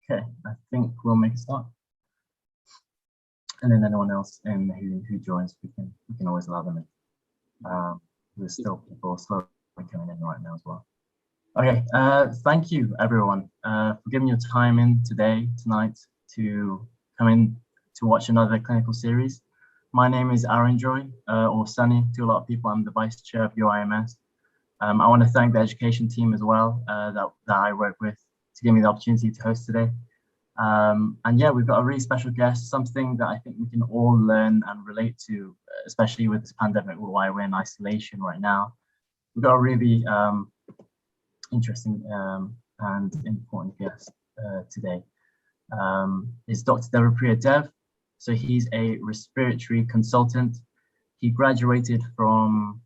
Okay, I think we'll make a start. And then anyone else who joins, we can always allow them in. There's still people slowly coming in right now as well. Okay, thank you everyone for giving your time in tonight to come in to watch another clinical series. My name is Aaron Joy, or Sunny to a lot of people. I'm the Vice Chair of UIMS. I want to thank the education team as well that I work with to give me the opportunity to host today. And yeah, we've got a really special guest, something that I think we can all learn and relate to, especially with this pandemic, why we're in isolation right now. We've got a really interesting and important guest today. Is Dr. Devapriya Dev. So he's a respiratory consultant. He graduated from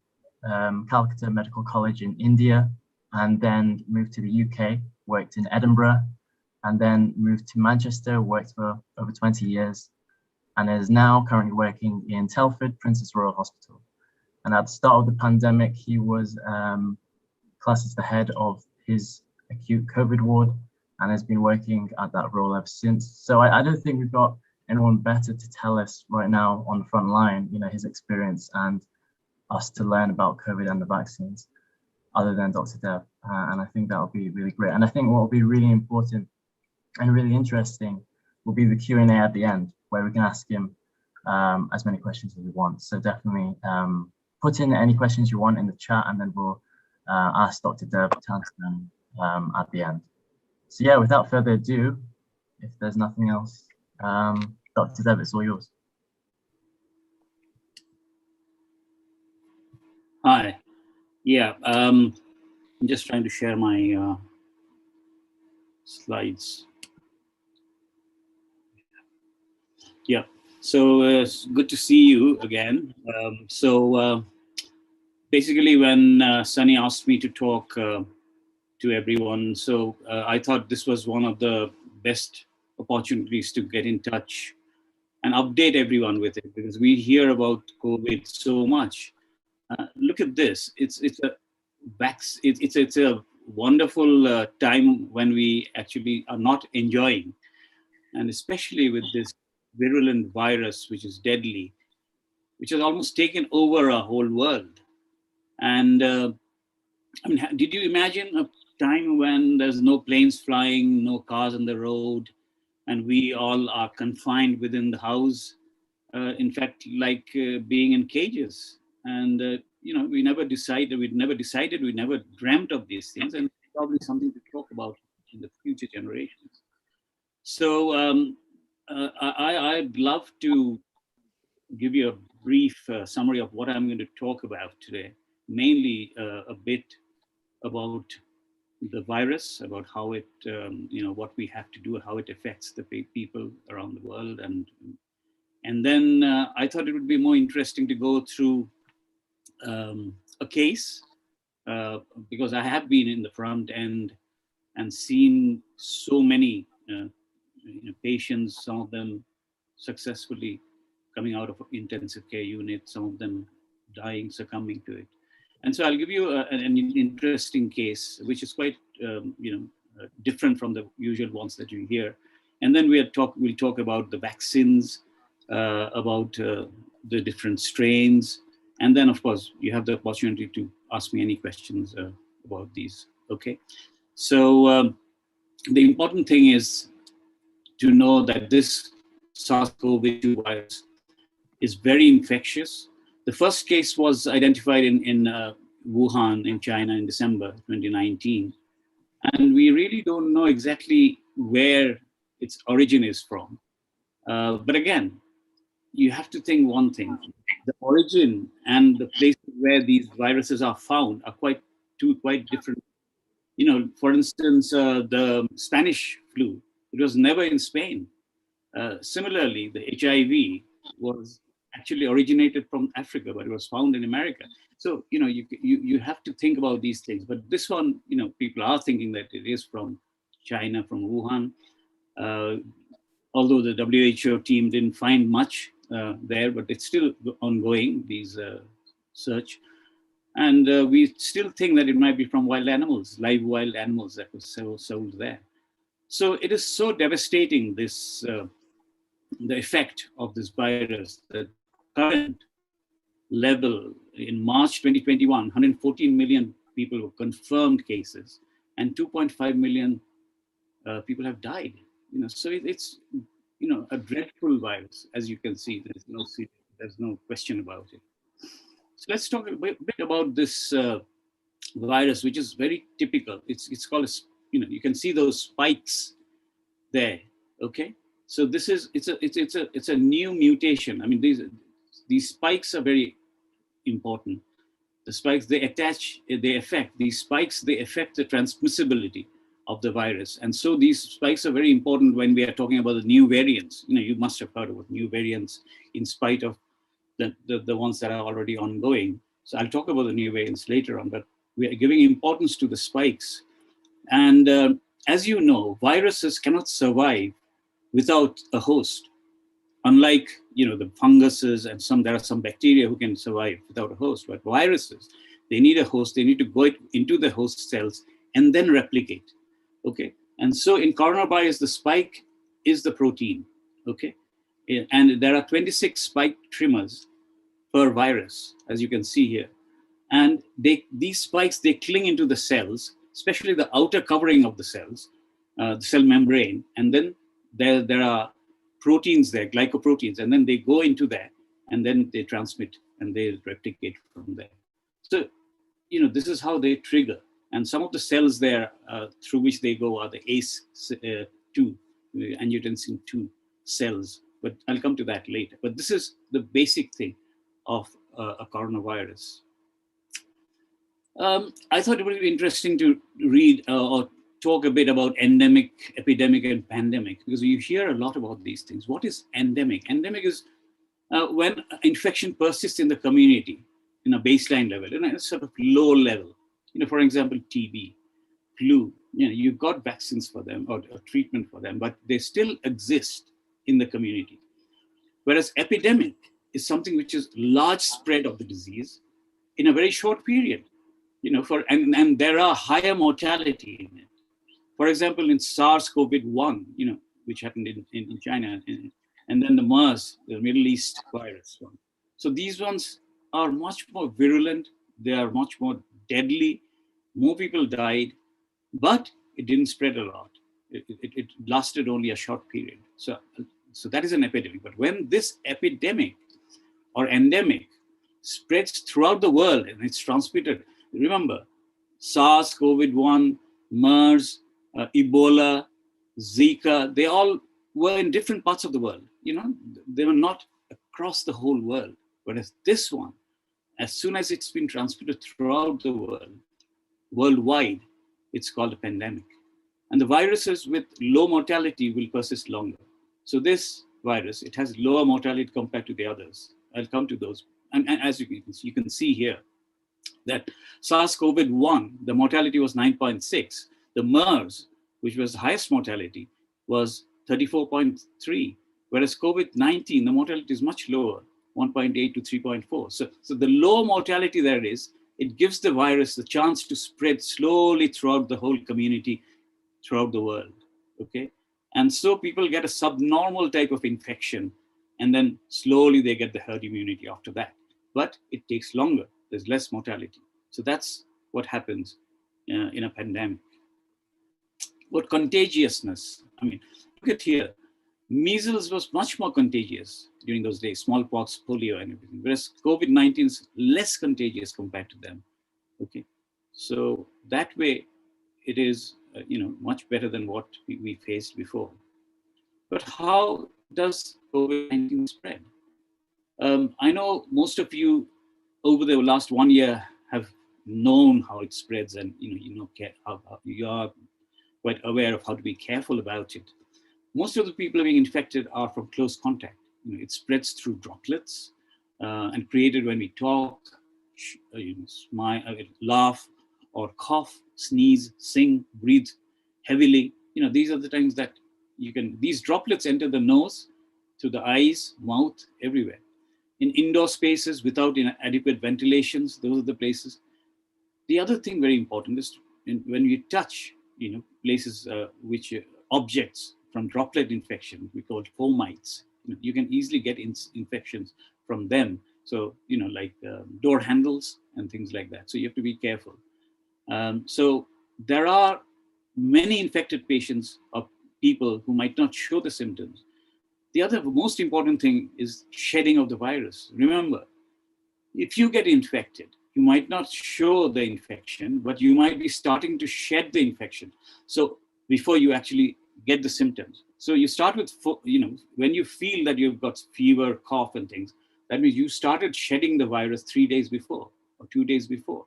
Calcutta Medical College in India and then moved to the UK, worked in Edinburgh, and then moved to Manchester, worked for over 20 years, and is now currently working in Telford, Princess Royal Hospital. And at the start of the pandemic, he was classed as the head of his acute COVID ward and has been working at that role ever since. So I don't think we've got anyone better to tell us right now on the front line, his experience and us to learn about COVID and the vaccines other than Dr. Dev. And I think that will be really great. And I think what will be really important and really interesting will be the Q&A at the end, where we can ask him as many questions as we want. So definitely put in any questions you want in the chat, and then we'll ask Dr. Dev to answer them at the end. So yeah, without further ado, if there's nothing else, Dr. Dev, it's all yours. Hi. Yeah, I'm just trying to share my slides. Yeah, so it's good to see you again. Basically, when Sunny asked me to talk to everyone, so I thought this was one of the best opportunities to get in touch and update everyone with it, because we hear about COVID so much. Look at this. It's a wonderful time when we actually are not enjoying, and especially with this virulent virus, which is deadly, which has almost taken over our whole world. And I mean, did you imagine a time when there's no planes flying, no cars on the road, and we all are confined within the house? In fact, like being in cages. And we never dreamt of these things, and probably something to talk about in the future generations. So I'd love to give you a brief summary of what I'm going to talk about today. Mainly a bit about the virus, about how it, what we have to do, how it affects the people around the world, and then I thought it would be more interesting to go through a case, because I have been in the front end and seen so many patients, some of them successfully coming out of intensive care unit, some of them dying, succumbing to it. And so I'll give you an interesting case, which is quite different from the usual ones that you hear. And then we'll talk about the vaccines, about the different strains. And then, of course, you have the opportunity to ask me any questions about these, okay? So the important thing is to know that this SARS-CoV-2 virus is very infectious. The first case was identified in Wuhan in China in December 2019. And we really don't know exactly where its origin is from. But again, you have to think one thing. The origin and the places where these viruses are found are quite different. For instance, the Spanish flu, it was never in Spain. Similarly, the HIV was actually originated from Africa, but it was found in America. So, you have to think about these things. But this one, people are thinking that it is from China, from Wuhan. Although the WHO team didn't find much there, but it's still ongoing, these search. And we still think that it might be from wild animals, live wild animals that were sold there. So it is so devastating, this the effect of this virus. The current level in March 2021, 114 million people were confirmed cases, and 2.5 million people have died. So it's a dreadful virus, as you can see. There's no question about it. So let's talk a bit about this virus, which is very typical. It's called you can see those spikes there. Okay, so it's a new mutation. I mean, these spikes are very important. The spikes they affect the transmissibility of the virus, and so these spikes are very important when we are talking about the new variants. You must have heard about new variants, in spite of the ones that are already ongoing. So I'll talk about the new variants later on, but we are giving importance to the spikes. And as you know, viruses cannot survive without a host. Unlike the funguses and there are some bacteria who can survive without a host, but viruses, they need a host. They need to go into the host cells and then replicate. Okay, and so in coronavirus, the spike is the protein. Okay, and there are 26 spike trimmers per virus, as you can see here, and these spikes, they cling into the cells, especially the outer covering of the cells, the cell membrane, and then there are proteins there, glycoproteins, and then they go into that, and then they transmit and they replicate from there. So, this is how they trigger. And some of the cells there through which they go are the ACE2, angiotensin 2 cells, but I'll come to that later. But this is the basic thing of a coronavirus. I thought it would be interesting to read or talk a bit about endemic, epidemic, and pandemic, because you hear a lot about these things. What is endemic? Endemic is when infection persists in the community in a baseline level, in a sort of low level. For example, TB, flu, you've got vaccines for them or treatment for them, but they still exist in the community. Whereas epidemic is something which is large spread of the disease in a very short period, and there are higher mortality in it. For example, in SARS-CoV-1, which happened in China, and then the MERS, the Middle East virus one. So these ones are much more virulent. They are much more deadly. More people died, but it didn't spread a lot. It lasted only a short period. So that is an epidemic. But when this epidemic or endemic spreads throughout the world and it's transmitted, remember, SARS-CoV-1, MERS, Ebola, Zika, they all were in different parts of the world. They were not across the whole world. Whereas this one, as soon as it's been transmitted throughout the world, worldwide, it's called a pandemic. And the viruses with low mortality will persist longer. So this virus, it has lower mortality compared to the others. I'll come to those. And as you can see here, that SARS-CoV-1, the mortality was 9.6. The MERS, which was the highest mortality, was 34.3. Whereas COVID-19, the mortality is much lower, 1.8 to 3.4. So the low mortality there is, it gives the virus the chance to spread slowly throughout the whole community, throughout the world, okay? And so people get a subnormal type of infection, and then slowly they get the herd immunity after that. But it takes longer, there's less mortality. So that's what happens in a pandemic. What contagiousness, look at here. Measles was much more contagious during those days, smallpox, polio, and everything, whereas COVID-19 is less contagious compared to them. Okay, so that way it is, much better than what we faced before. But how does COVID-19 spread? I know most of you over the last 1 year have known how it spreads, and how you are quite aware of how to be careful about it. Most of the people being infected are from close contact. It spreads through droplets and created when we talk, smile, laugh, or cough, sneeze, sing, breathe heavily. These are the times that these droplets enter the nose, through the eyes, mouth, everywhere. In indoor spaces without adequate ventilations, those are the places. The other thing very important is when you touch, places objects from droplet infection, we call it fomites. You can easily get infections from them. So, like door handles and things like that. So you have to be careful. So there are many infected patients of people who might not show the symptoms. The other most important thing is shedding of the virus. Remember, if you get infected, you might not show the infection, but you might be starting to shed the infection. So before you actually get the symptoms. So you start with, when you feel that you've got fever, cough and things, that means you started shedding the virus 3 days before or 2 days before.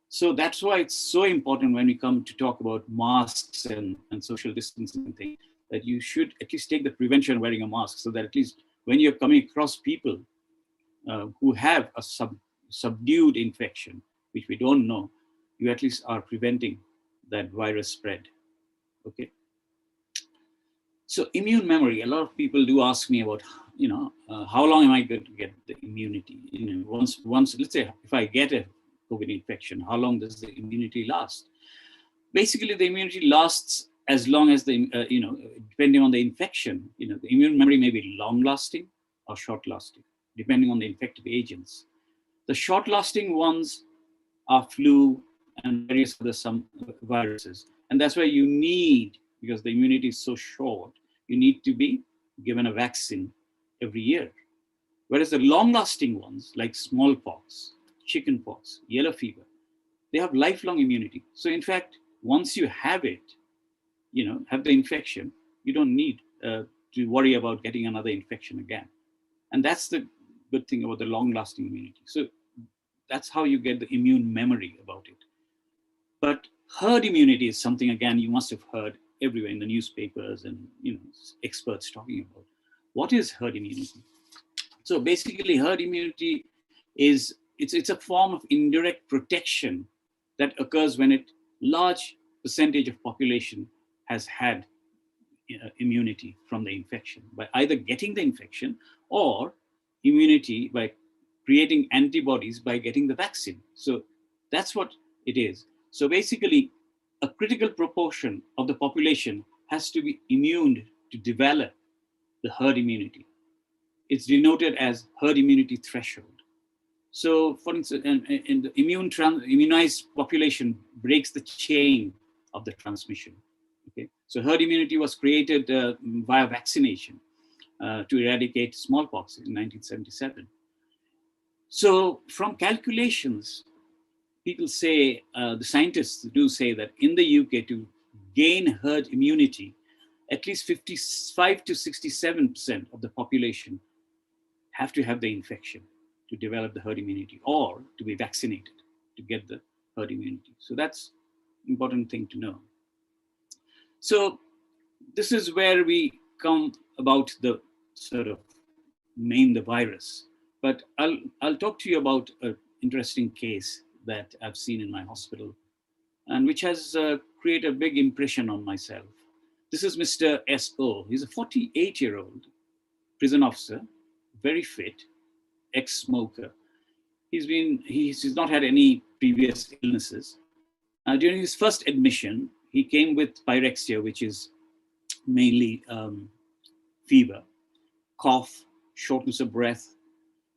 So that's why it's so important when we come to talk about masks and social distancing and things, that you should at least take the prevention of wearing a mask, so that at least when you're coming across people who have a subdued infection, which we don't know, you at least are preventing that virus spread. Okay. So immune memory, a lot of people do ask me about, how long am I going to get the immunity? Once, let's say if I get a COVID infection, how long does the immunity last? Basically, the immunity lasts as long as depending on the infection, the immune memory may be long lasting or short lasting, depending on the infective agents. The short lasting ones are flu and various other viruses. And that's why you need, because the immunity is so short, you need to be given a vaccine every year. Whereas the long lasting ones like smallpox, chickenpox, yellow fever, they have lifelong immunity. So in fact, once you have it, have the infection, you don't need to worry about getting another infection again. And that's the good thing about the long-lasting immunity. So that's how you get the immune memory about it. But herd immunity is something, again, you must have heard everywhere in the newspapers and experts talking about. What is herd immunity? So basically, herd immunity is it's a form of indirect protection that occurs when a large percentage of population has had immunity from the infection by either getting the infection or immunity by creating antibodies by getting the vaccine. So that's what it is. So basically, a critical proportion of the population has to be immune to develop the herd immunity. It's denoted as herd immunity threshold. So for instance, in the immunized population breaks the chain of the transmission. Okay, so herd immunity was created via vaccination to eradicate smallpox in 1977. So from calculations, people say, the scientists do say that in the UK, to gain herd immunity, at least 55 to 67% of the population have to have the infection to develop the herd immunity, or to be vaccinated to get the herd immunity. So that's an important thing to know. So this is where we come about the sort of the virus. But I'll talk to you about an interesting case that I've seen in my hospital, and which has created a big impression on myself. This is Mr. S.O. He's a 48-year-old prison officer, very fit, ex-smoker. He's not had any previous illnesses. During his first admission, he came with pyrexia, which is mainly fever, cough, shortness of breath.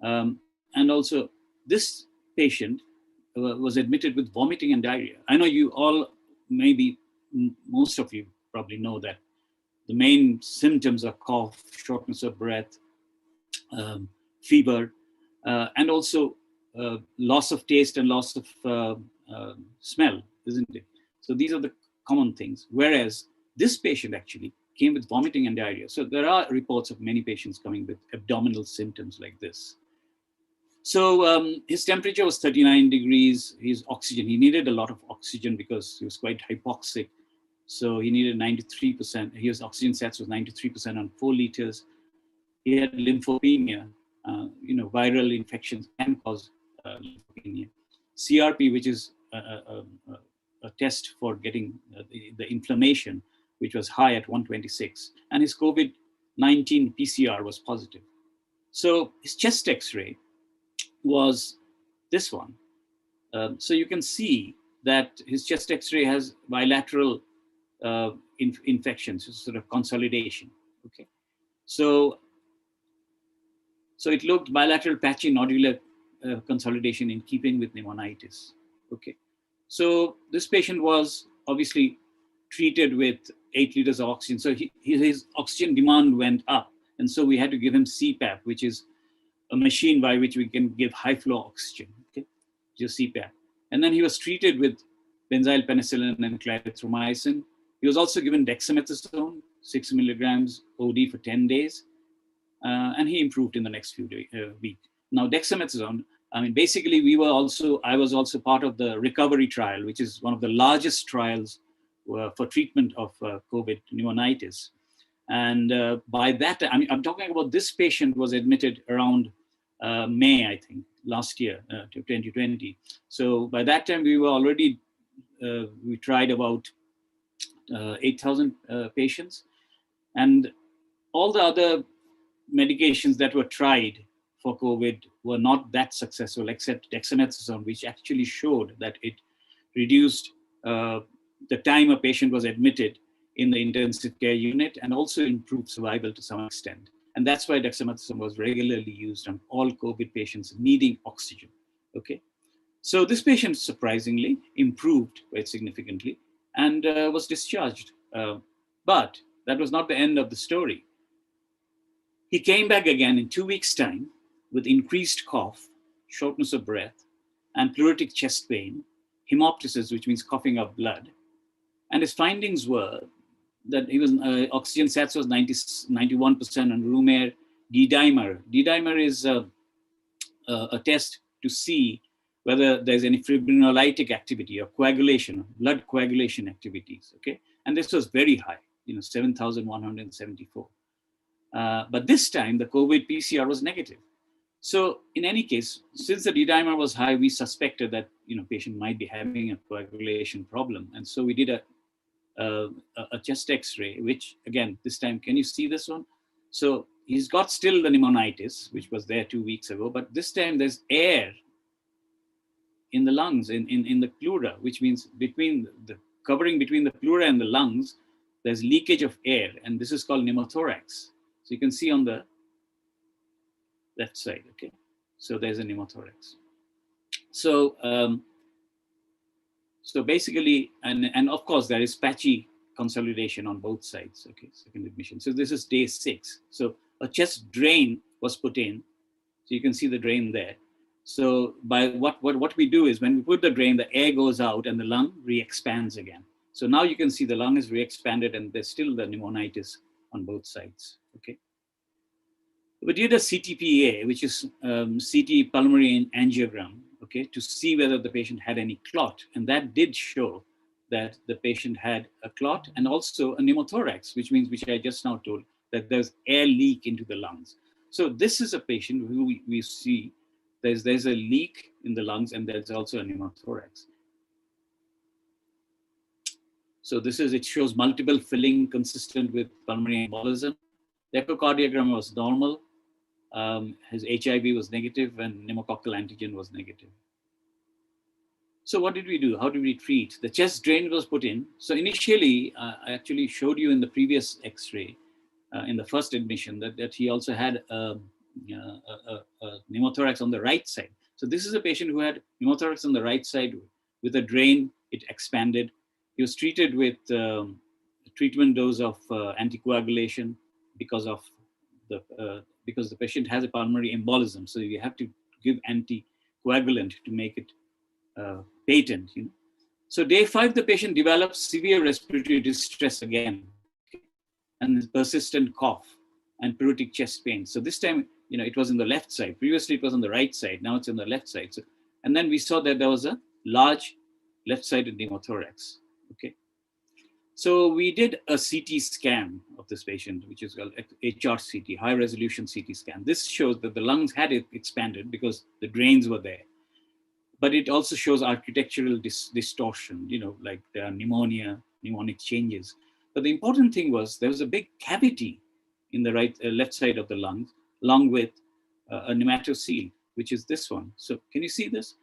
And also this patient was admitted with vomiting and diarrhea. I know you all, maybe most of you probably know that The main symptoms are cough, shortness of breath, fever, and also loss of taste and loss of smell, isn't it? So these are the common things. Whereas this patient actually came with vomiting and diarrhea. So there are reports of many patients coming with abdominal symptoms like this. So his temperature was 39 degrees. His oxygen, he needed a lot of oxygen because he was quite hypoxic. So he needed 93%. His oxygen sats was 93% on 4 liters. He had lymphopenia. Viral infections can cause lymphopenia. CRP, which is a test for getting the inflammation, which was high at 126. And his COVID-19 PCR was positive. So his chest X-ray was this one. So you can see that his chest X-ray has bilateral infections, sort of consolidation. Okay, so it looked bilateral patchy nodular consolidation in keeping with pneumonitis. Okay, so this patient was obviously treated with 8 liters of oxygen. So his oxygen demand went up, and so we had to give him CPAP, which is a machine by which we can give high flow oxygen. Okay, just CPAP. And then he was treated with benzyl penicillin and clarithromycin. He was also given dexamethasone, 6 milligrams OD for 10 days. And he improved in the next few weeks. Now, dexamethasone, I mean, basically, I was also part of the recovery trial, which is one of the largest trials for treatment of COVID pneumonitis. And by that, I mean, I'm talking about this patient was admitted around May, I think, last year, 2020. So by that time, we were already, we tried about 8,000 patients. And all the other medications that were tried for COVID were not that successful, except dexamethasone, which actually showed that it reduced the time a patient was admitted in the intensive care unit and also improved survival to some extent. And that's why dexamethasone was regularly used on all COVID patients needing oxygen. Okay, so this patient surprisingly improved quite significantly and was discharged. But that was not the end of the story. He came back again in 2 weeks' time with increased cough, shortness of breath, and pleuritic chest pain, hemoptysis, which means coughing up blood. And his findings were that he was oxygen sats was 91% on room air. D-dimer. D-dimer is a test to see whether there's any fibrinolytic activity or coagulation, blood coagulation activities. Okay, and this was very high, 7,174. But this time the COVID PCR was negative. So in any case, since the D-dimer was high, we suspected that patient might be having a coagulation problem, and so we did a chest X-ray, which again this time, can you see this one? So he's got still the pneumonitis, which was there 2 weeks ago, but this time there's air in the lungs, in the pleura, which means covering between the pleura and the lungs, there's leakage of air, and this is called pneumothorax. So you can see on the left side, okay? So there's a pneumothorax. So, so basically, and of course, there is patchy consolidation on both sides, okay, second admission. So this is day 6. So a chest drain was put in. So you can see the drain there. So by what we do is when we put the drain, the air goes out and the lung re-expands again. So now you can see the lung is re-expanded and there's still the pneumonitis on both sides, okay? We did a CTPA, which is CT pulmonary angiogram, okay, to see whether the patient had any clot. And that did show that the patient had a clot and also a pneumothorax, which means, which I just now told, that there's air leak into the lungs. So this is a patient who we see there's a leak in the lungs and there's also a pneumothorax. So it shows multiple filling consistent with pulmonary embolism. The echocardiogram was normal. His HIV was negative and pneumococcal antigen was negative. So what did we do? How did we treat? The chest drain was put in. So initially, I actually showed you in the previous X-ray, in the first admission, that he also had a pneumothorax on the right side. So this is a patient who had pneumothorax on the right side with a drain, it expanded. He was treated with treatment dose of anticoagulation because of because the patient has a pulmonary embolism. So you have to give anticoagulant to make it patent. So day 5, the patient develops severe respiratory distress again, and persistent cough and pleuritic chest pain. So this time, it was on the left side. Previously, it was on the right side. Now it's on the left side. So, and then we saw that there was a large left-sided pneumothorax. Okay. So we did a CT scan of this patient, which is called HRCT, high-resolution CT scan. This shows that the lungs had expanded because the drains were there. But it also shows architectural distortion, like there are pneumonic changes. But the important thing was there was a big cavity in the left side of the lungs, along with a nematocele, which is this one. So can you see this?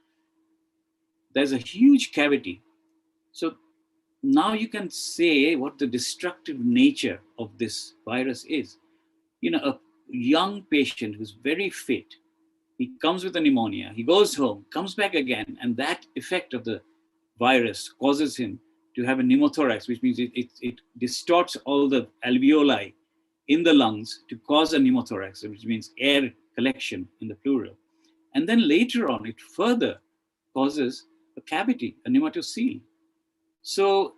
There's a huge cavity. So now you can say what the destructive nature of this virus is. A young patient who's very fit, he comes with a pneumonia, he goes home, comes back again, and that effect of the virus causes him to have a pneumothorax, which means it distorts all the alveoli in the lungs to cause a pneumothorax, which means air collection in the pleural. And then later on, it further causes a cavity, a nematocele. So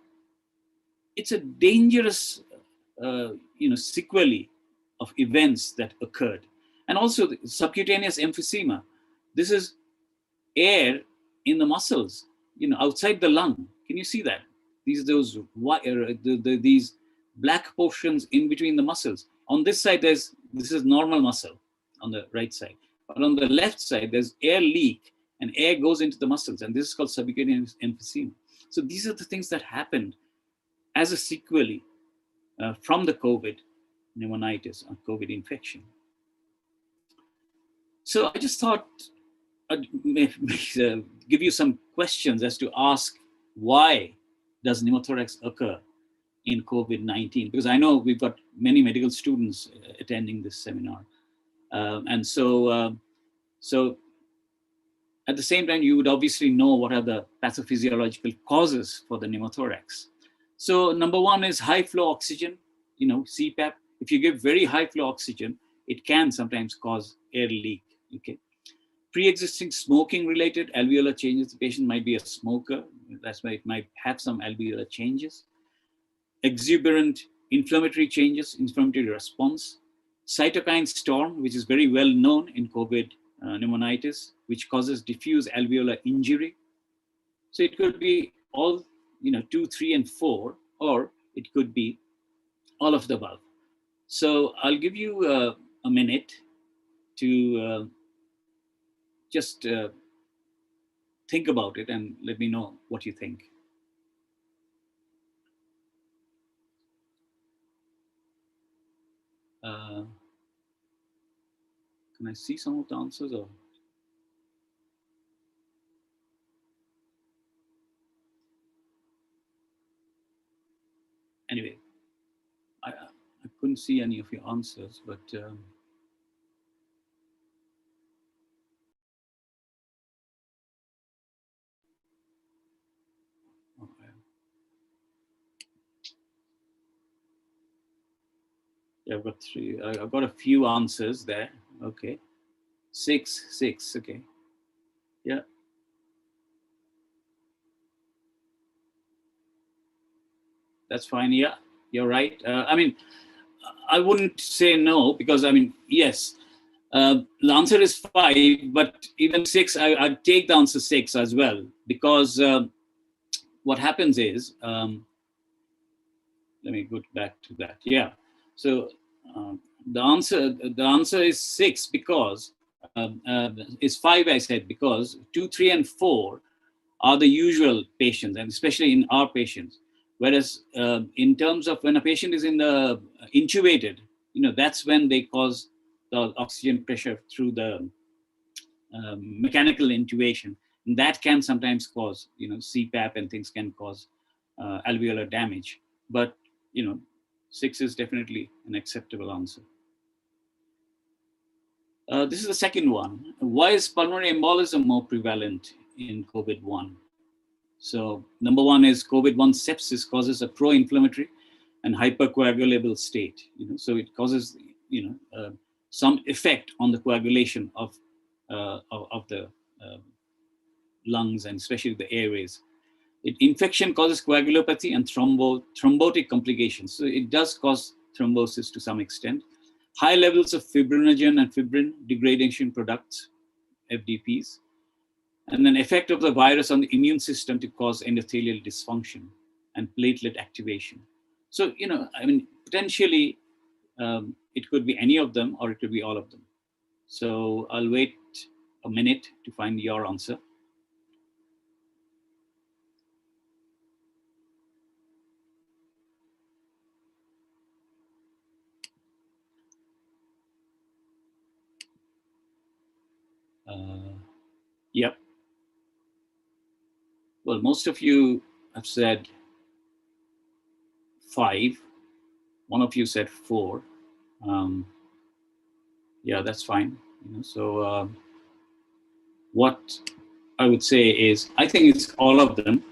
it's a dangerous, sequelae of events that occurred. And also the subcutaneous emphysema. This is air in the muscles, outside the lung. Can you see that? These black portions in between the muscles. On this side, this is normal muscle on the right side. But on the left side, there's air leak and air goes into the muscles. And this is called subcutaneous emphysema. So these are the things that happened as a sequelae from the COVID pneumonitis or COVID infection. So I just thought I'd give you some questions as to ask, why does pneumothorax occur in COVID-19? Because I know we've got many medical students attending this seminar. And so at the same time, you would obviously know what are the pathophysiological causes for the pneumothorax. So number one is high flow oxygen, CPAP. If you give very high flow oxygen, it can sometimes cause air leak. Okay. Pre-existing smoking related alveolar changes. The patient might be a smoker. That's why it might have some alveolar changes. Exuberant inflammatory changes, inflammatory response. Cytokine storm, which is very well known in COVID pneumonitis, which causes diffuse alveolar injury. So it could be all, 2, 3, and 4, or it could be all of the above. So I'll give you a minute to just think about it and let me know what you think. Can I see some of the answers? Or anyway, I couldn't see any of your answers, but okay. Yeah, I've got 3. I've got a few answers there. Okay. 6. Okay. Yeah. That's fine. Yeah, you're right. I wouldn't say no because, yes, the answer is 5, but even 6, I'd take the answer 6 as well, because what happens is, let me go back to that. Yeah. So the answer is 6 because is 5, I said, because 2, 3, and 4 are the usual patients, and especially in our patients. Whereas in terms of when a patient is in the intubated, that's when they cause the oxygen pressure through the mechanical intubation. And that can sometimes cause, CPAP, and things can cause alveolar damage. But, 6 is definitely an acceptable answer. This is the second one. Why is pulmonary embolism more prevalent in COVID-1? So number 1 is COVID-1 sepsis causes a pro-inflammatory and hypercoagulable state. So it causes some effect on the coagulation of the lungs and especially the airways. Infection causes coagulopathy and thrombotic complications. So it does cause thrombosis to some extent. High levels of fibrinogen and fibrin degradation products, FDPs, and then effect of the virus on the immune system to cause endothelial dysfunction and platelet activation. So, potentially it could be any of them or it could be all of them. So I'll wait a minute to find your answer. Yep. Well, most of you have said 5. One of you said 4. Yeah, that's fine. So what I would say is, I think it's all of them.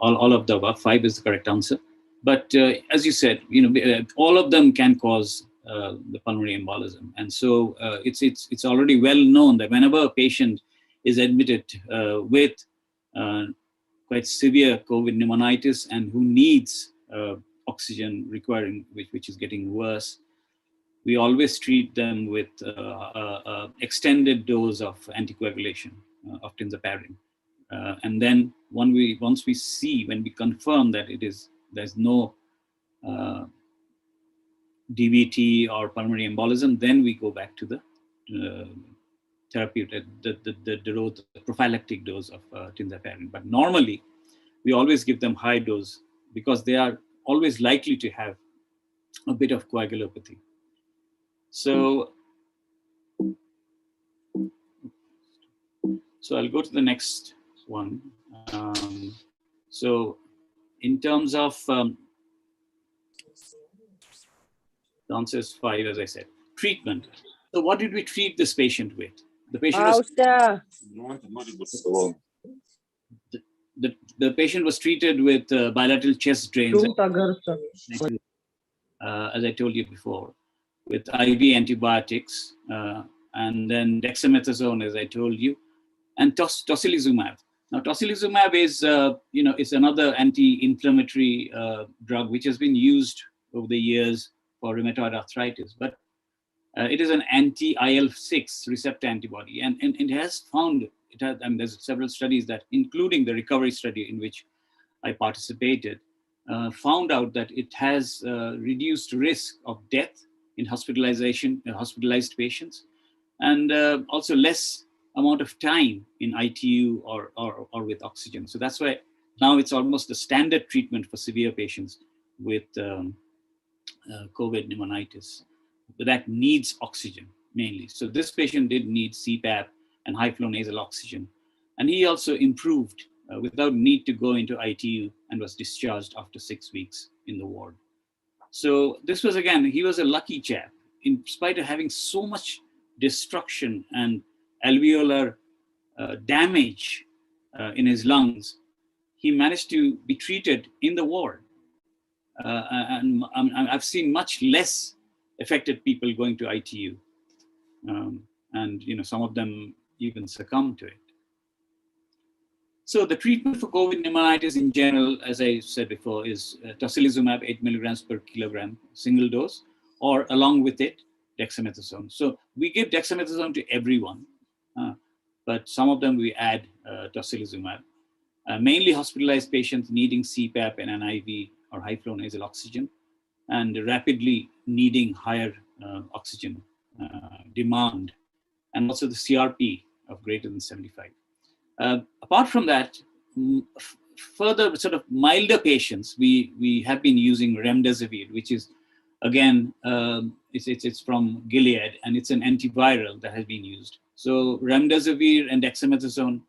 All of the above. 5 is the correct answer. But as you said, all of them can cause the pulmonary embolism, and so it's already well known that whenever a patient is admitted with quite severe COVID pneumonitis and who needs oxygen requiring, which is getting worse, we always treat them with extended dose of anticoagulation of tinzaparin. And then when we confirm that there's no DVT or pulmonary embolism, then we go back to the therapeutic, the prophylactic dose of tinzaparin. But normally, we always give them high dose because they are always likely to have a bit of coagulopathy. So I'll go to the next one. So in terms of, the answer is 5, as I said. Treatment. So what did we treat this patient with? The patient the patient was treated with bilateral chest drains, as I told you before, with IV antibiotics, and then dexamethasone, as I told you, and tocilizumab. Now, tocilizumab is, it's another anti-inflammatory drug which has been used over the years for rheumatoid arthritis, but it is an anti-IL-6 receptor antibody, and it has found, there's several studies that, including the recovery study in which I participated, found out that it has reduced risk of death in hospitalized patients, and also less amount of time in ITU or with oxygen. So that's why now it's almost a standard treatment for severe patients with COVID pneumonitis that needs oxygen mainly. So this patient did need CPAP and high flow nasal oxygen. And he also improved without need to go into ITU and was discharged after 6 weeks in the ward. So this was, again, he was a lucky chap. In spite of having so much destruction and alveolar damage in his lungs, he managed to be treated in the ward. And I've seen much less affected people going to ITU. And some of them even succumb to it. So the treatment for COVID pneumonitis in general, as I said before, is tocilizumab 8 milligrams per kilogram, single dose, or along with it, dexamethasone. So we give dexamethasone to everyone, but some of them we add tocilizumab. Mainly hospitalized patients needing CPAP and an IV or high flow nasal oxygen, and rapidly needing higher oxygen demand, and also the CRP of greater than 75. Apart from that, further sort of milder patients, we have been using remdesivir, which is, again, it's from Gilead, and it's an antiviral that has been used. So remdesivir and dexamethasone,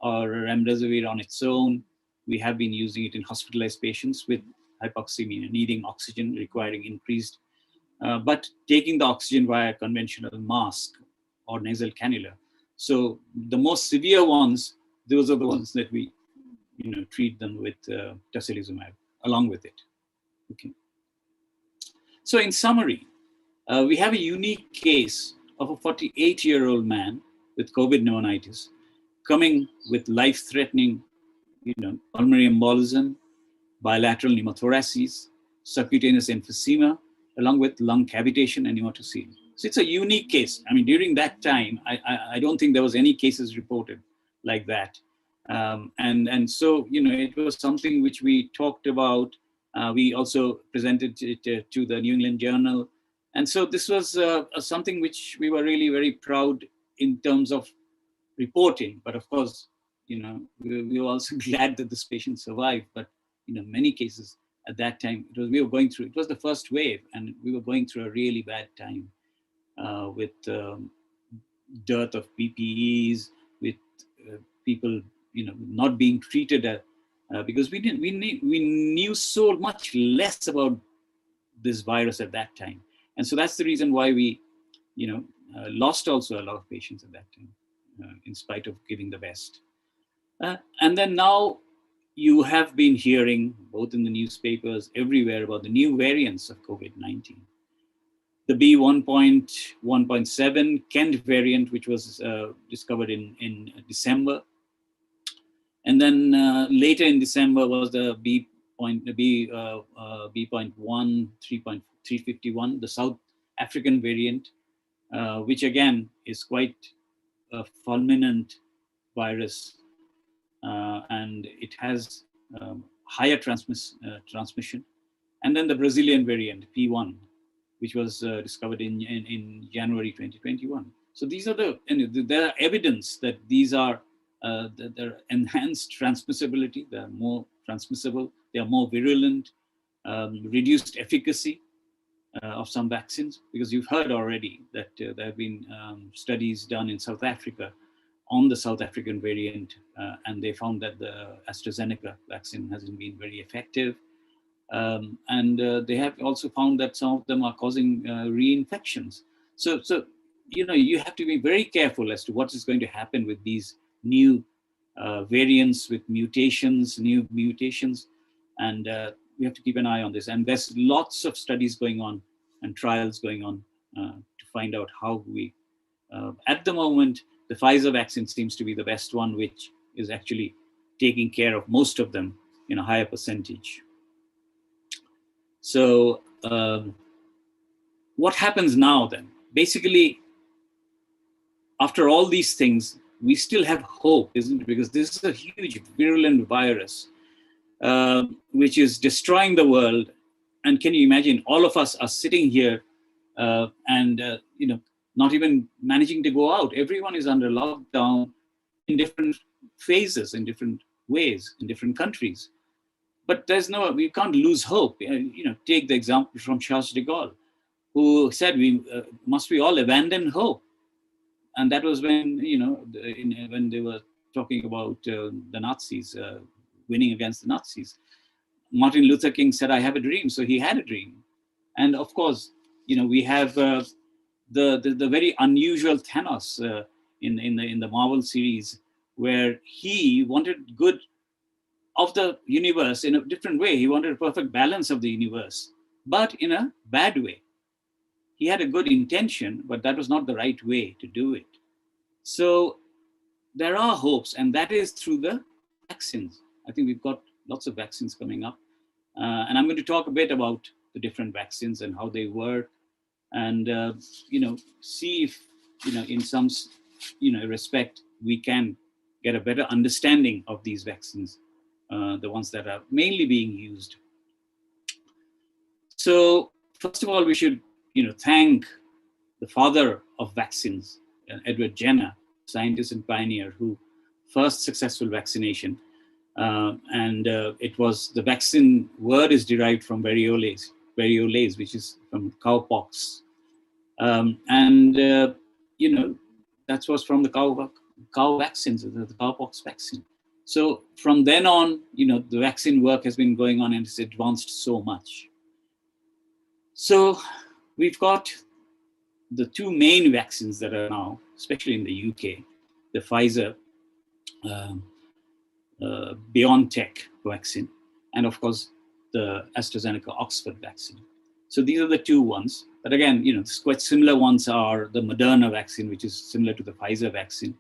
or remdesivir on its own, we have been using it in hospitalized patients with hypoxemia, needing oxygen, requiring increased, but taking the oxygen via conventional mask or nasal cannula. So the most severe ones, those are the ones that we treat them with tocilizumab along with it. Okay. So in summary, we have a unique case of a 48-year-old man with COVID pneumonitis coming with life-threatening, pulmonary embolism, bilateral pneumothoraces, subcutaneous emphysema, along with lung cavitation and pneumotocele. So it's a unique case. I mean, during that time, I don't think there was any cases reported like that. And so, it was something which we talked about. We also presented it to the New England Journal. And so this was something which we were really very proud in terms of reporting. But of course, we were also glad that this patient survived. But, many cases at that time, it was the first wave, and we were going through a really bad time with dearth of PPEs, with people, not being treated because we knew so much less about this virus at that time. And so that's the reason why we, lost also a lot of patients at that time, in spite of giving the best. And then now you have been hearing, both in the newspapers, everywhere, about the new variants of COVID-19. The B1.1.7 Kent variant, which was discovered in December. And then later in December was the B.1, 3.351, the South African variant, which again is quite a fulminant virus, and it has higher transmission. And then the Brazilian variant, P1, which was discovered in January 2021. So these are there are evidence that these are they're enhanced transmissibility, they're more transmissible, they are more virulent, reduced efficacy of some vaccines, because you've heard already that there have been studies done in South Africa on the South African variant, and they found that the AstraZeneca vaccine hasn't been very effective. And they have also found that some of them are causing reinfections. So you have to be very careful as to what is going to happen with these new variants with new mutations, and we have to keep an eye on this. And there's lots of studies going on and trials going on to find out how we, at the moment, the Pfizer vaccine seems to be the best one, which is actually taking care of most of them in a higher percentage. So what happens now then? Basically, after all these things, we still have hope, isn't it? Because this is a huge virulent virus, which is destroying the world. And can you imagine, all of us are sitting here and not even managing to go out. Everyone is under lockdown in different phases, in different ways, in different countries. But we can't lose hope. Take the example from Charles de Gaulle, who said, must we all abandon hope? And that was when, when they were talking about the Nazis, winning against the Nazis. Martin Luther King said, I have a dream. So he had a dream. And of course, we have the very unusual Thanos in the Marvel series, where he wanted good of the universe in a different way. He wanted a perfect balance of the universe, but in a bad way. He had a good intention, but that was not the right way to do it. So there are hopes, and that is through the vaccines. I think we've got lots of vaccines coming up. And I'm going to talk a bit about the different vaccines and how they work, and see if, in some, respect, we can get a better understanding of these vaccines, the ones that are mainly being used. So first of all, we should, thank the father of vaccines, Edward Jenner, scientist and pioneer, who first successful vaccination. And it was, the vaccine word is derived from variolase, which is from cowpox. That was from the cow vaccines, the cowpox vaccine. So from then on, the vaccine work has been going on, and it's advanced so much. So we've got the two main vaccines that are now, especially in the UK, the Pfizer BioNTech vaccine, and of course the AstraZeneca Oxford vaccine. So these are the two ones. But again, quite similar ones are the Moderna vaccine, which is similar to the Pfizer vaccine.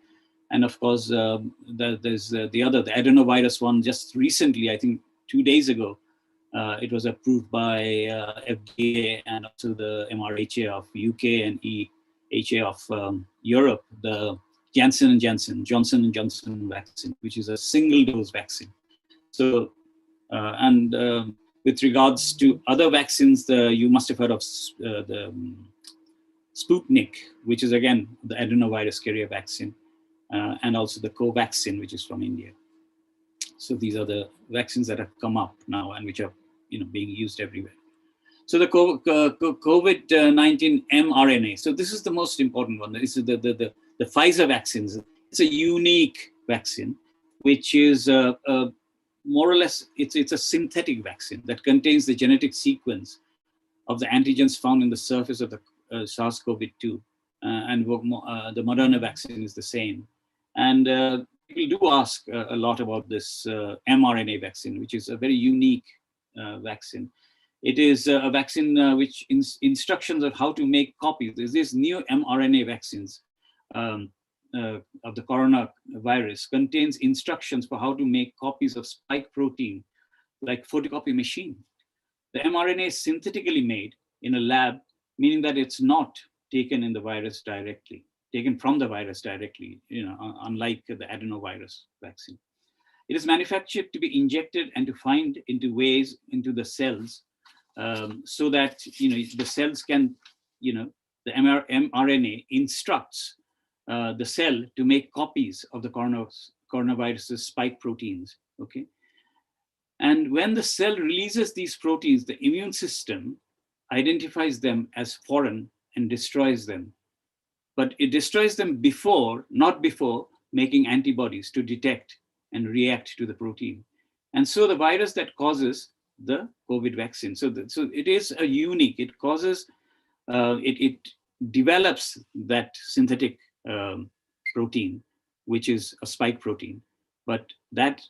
And of course, there's the adenovirus one. Just recently, I think 2 days ago, it was approved by FDA and also the MRHA of UK and EHA of Europe, the Johnson & Johnson vaccine, which is a single dose vaccine. So, with regards to other vaccines, you must have heard of the Sputnik, which is again the adenovirus carrier vaccine, and also the Covaxin, which is from India. So these are the vaccines that have come up now and which are being used everywhere. So the COVID-19 mRNA. So this is the most important one. This is the Pfizer vaccines. It's a unique vaccine, which is more or less, it's a synthetic vaccine that contains the genetic sequence of the antigens found in the surface of the SARS-CoV-2. And the Moderna vaccine is the same. And people do ask a lot about this mRNA vaccine, which is a very unique vaccine. It is a vaccine which instructions of how to make copies. There's these new mRNA vaccines of the coronavirus contains instructions for how to make copies of spike protein, like photocopy machine. The mRNA is synthetically made in a lab, meaning that it's not taken from the virus directly, unlike the adenovirus vaccine. It is manufactured to be injected and to find into the cells, so that the cells can, the mRNA instructs the cell to make copies of the coronavirus's spike proteins. Okay, and when the cell releases these proteins, the immune system identifies them as foreign and destroys them. But it destroys them not before making antibodies to detect and react to the protein. And so the virus that causes the COVID vaccine. So it is a unique, it causes, it develops that synthetic protein, which is a spike protein, but that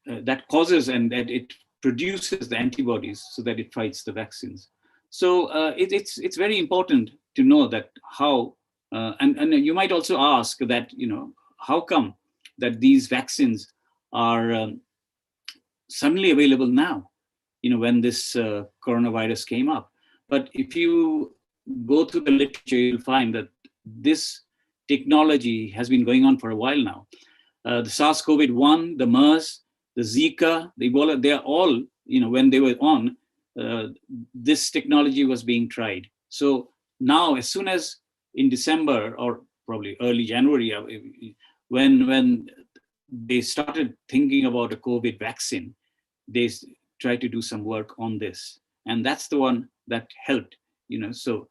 that causes and that it produces the antibodies so that it fights the vaccines. So it's very important to know that how, and you might also ask that, how come that these vaccines are suddenly available now, when this coronavirus came up. But if you go through the literature, you'll find that this technology has been going on for a while now. The SARS-CoV-1, the MERS, the Zika, the Ebola, they are all, when they were on, this technology was being tried. So now, as soon as in December or probably early January, when they started thinking about a COVID vaccine, they tried to do some work on this. And that's the one that helped, So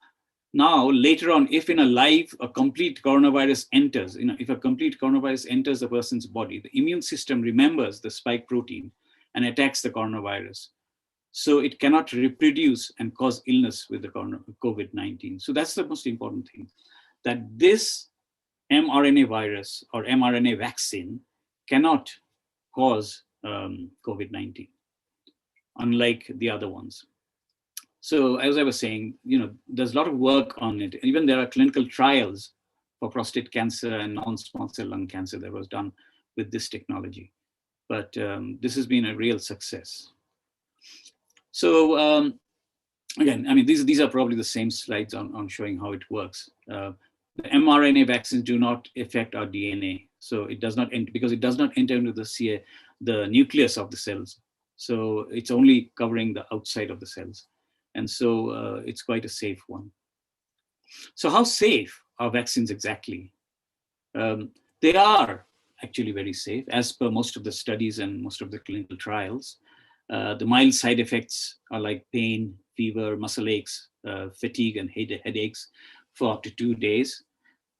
now, later on, if a complete coronavirus enters, if a complete coronavirus enters a person's body, the immune system remembers the spike protein and attacks the coronavirus. So it cannot reproduce and cause illness with the COVID-19. So that's the most important thing, that this mRNA virus or mRNA vaccine cannot cause COVID-19, unlike the other ones. So as I was saying, there's a lot of work on it. Even there are clinical trials for prostate cancer and non-small cell lung cancer that was done with this technology. But this has been a real success. So again, these are probably the same slides on showing how it works. The mRNA vaccines do not affect our DNA. So it does not, because it does not enter into the nucleus of the cells. So it's only covering the outside of the cells. And so it's quite a safe one. So how safe are vaccines exactly? They are actually very safe, as per most of the studies and most of the clinical trials. The mild side effects are like pain, fever, muscle aches, fatigue, and headaches for up to 2 days.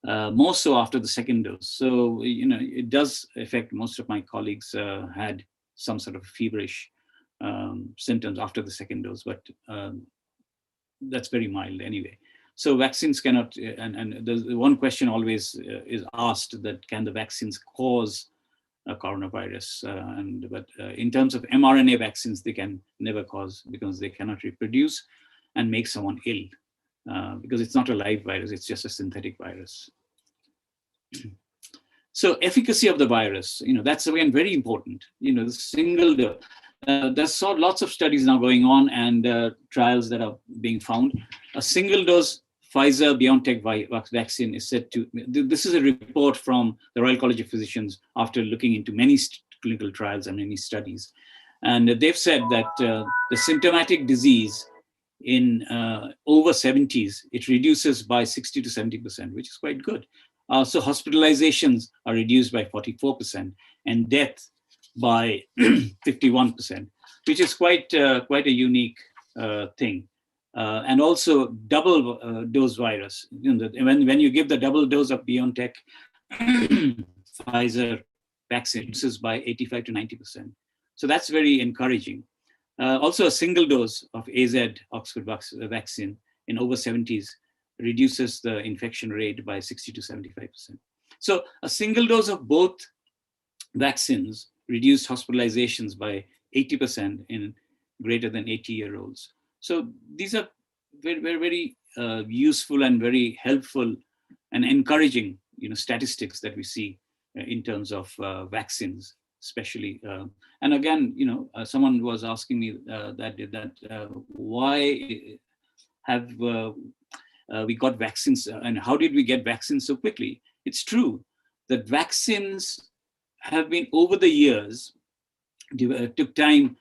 More so after the second dose. So, it does affect, most of my colleagues had some sort of feverish symptoms after the second dose, but that's very mild anyway. So vaccines cannot, and the one question always is asked, that can the vaccines cause coronavirus. But in terms of mRNA vaccines, they can never cause, because they cannot reproduce and make someone ill, because it's not a live virus, it's just a synthetic virus. So efficacy of the virus, that's again very important. The single dose. There's lots of studies now going on and trials that are being found. A single dose Pfizer-BioNTech vaccine is said to, this is a report from the Royal College of Physicians after looking into many clinical trials and many studies. And they've said that the symptomatic disease in over 70s, it reduces by 60 to 70%, which is quite good. So hospitalizations are reduced by 44% and death by 51%, which is quite a unique thing. And also double dose virus. When you give the double dose of BioNTech Pfizer vaccine, this is by 85 to 90%. So that's very encouraging. Also a single dose of AZ Oxford vaccine in over 70s reduces the infection rate by 60 to 75%. So a single dose of both vaccines reduced hospitalizations by 80% in greater than 80-year-olds. So these are very, very, very useful and very helpful and encouraging, statistics that we see in terms of vaccines, especially. And again, someone was asking me why have we got vaccines and how did we get vaccines so quickly? It's true that vaccines have been over the years, took time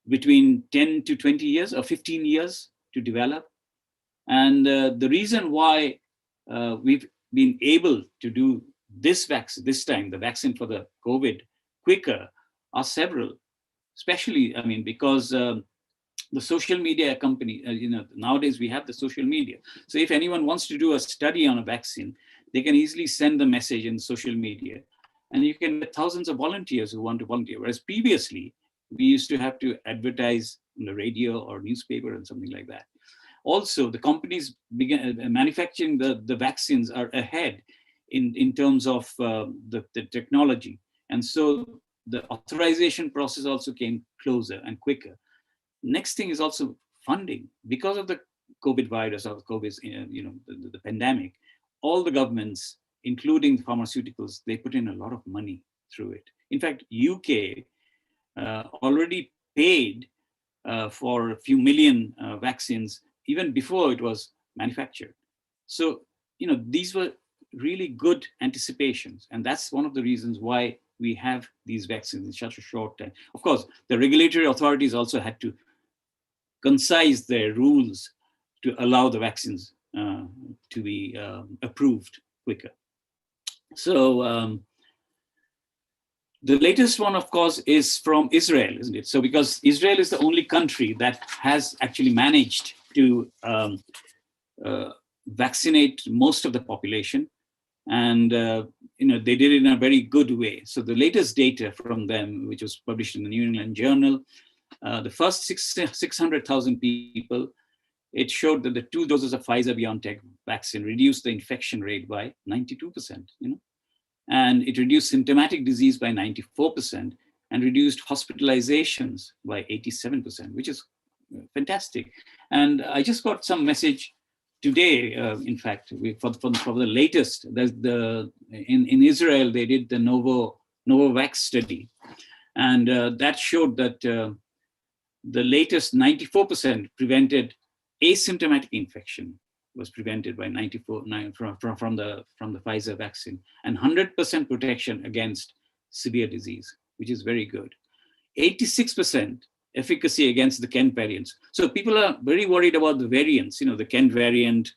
between 10 to 20 years or 15 years to develop. And the reason why we've been able to do this vaccine, this time, the vaccine for the COVID quicker, are several, especially, because the social media company, nowadays we have the social media. So if anyone wants to do a study on a vaccine, they can easily send the message in social media and you can get thousands of volunteers who want to volunteer. Whereas previously, we used to have to advertise on the radio or newspaper and something like that. Also, the companies manufacturing the vaccines are ahead in terms of the technology. And so the authorization process also came closer and quicker. Next thing is also funding. Because of the COVID virus or COVID, the pandemic, all the governments, including the pharmaceuticals, they put in a lot of money through it. In fact, UK already paid for a few million vaccines even before it was manufactured. So, these were really good anticipations. And that's one of the reasons why we have these vaccines in such a short time. Of course, the regulatory authorities also had to concise their rules to allow the vaccines to be approved quicker. So the latest one, of course, is from Israel, isn't it? So because Israel is the only country that has actually managed to vaccinate most of the population. And they did it in a very good way. So the latest data from them, which was published in the New England Journal, the first 600,000 people, it showed that the 2 doses of Pfizer-BioNTech vaccine reduced the infection rate by 92%, and it reduced symptomatic disease by 94% and reduced hospitalizations by 87%, which is fantastic. And I just got some message today, in fact, for the latest, in Israel, they did the Novavax study. And that showed that the latest 94% prevented asymptomatic infection was prevented by 94 from the Pfizer vaccine, and 100% protection against severe disease, which is very good. 86% efficacy against the Kent variants. So people are very worried about the variants, the Kent variant,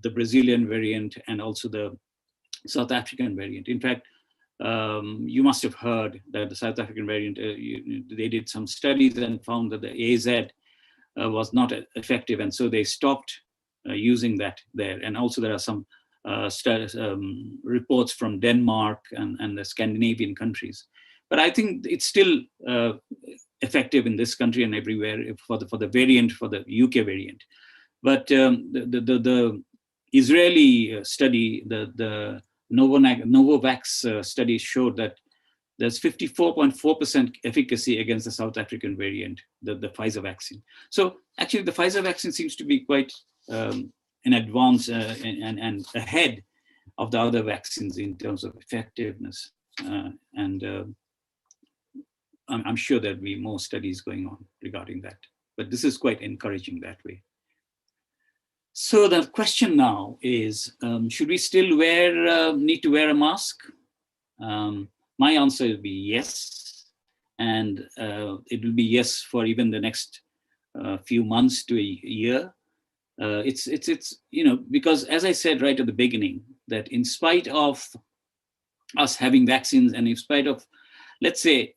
the Brazilian variant, and also the South African variant. In fact, you must have heard that the South African variant, they did some studies and found that the AZ was not effective, and so they stopped using that there. And also there are some reports from Denmark and the Scandinavian countries. But I think it's still effective in this country and everywhere for the variant, for the UK variant. But the Israeli study, the Novavax study showed that there's 54.4% efficacy against the South African variant, the Pfizer vaccine. So actually the Pfizer vaccine seems to be quite in advance and ahead of the other vaccines in terms of effectiveness. I'm sure there'll be more studies going on regarding that, but this is quite encouraging that way. So the question now is, should we still need to wear a mask? My answer will be yes, and it will be yes for even the next few months to a year. It's because as I said right at the beginning, that in spite of us having vaccines and in spite of, let's say,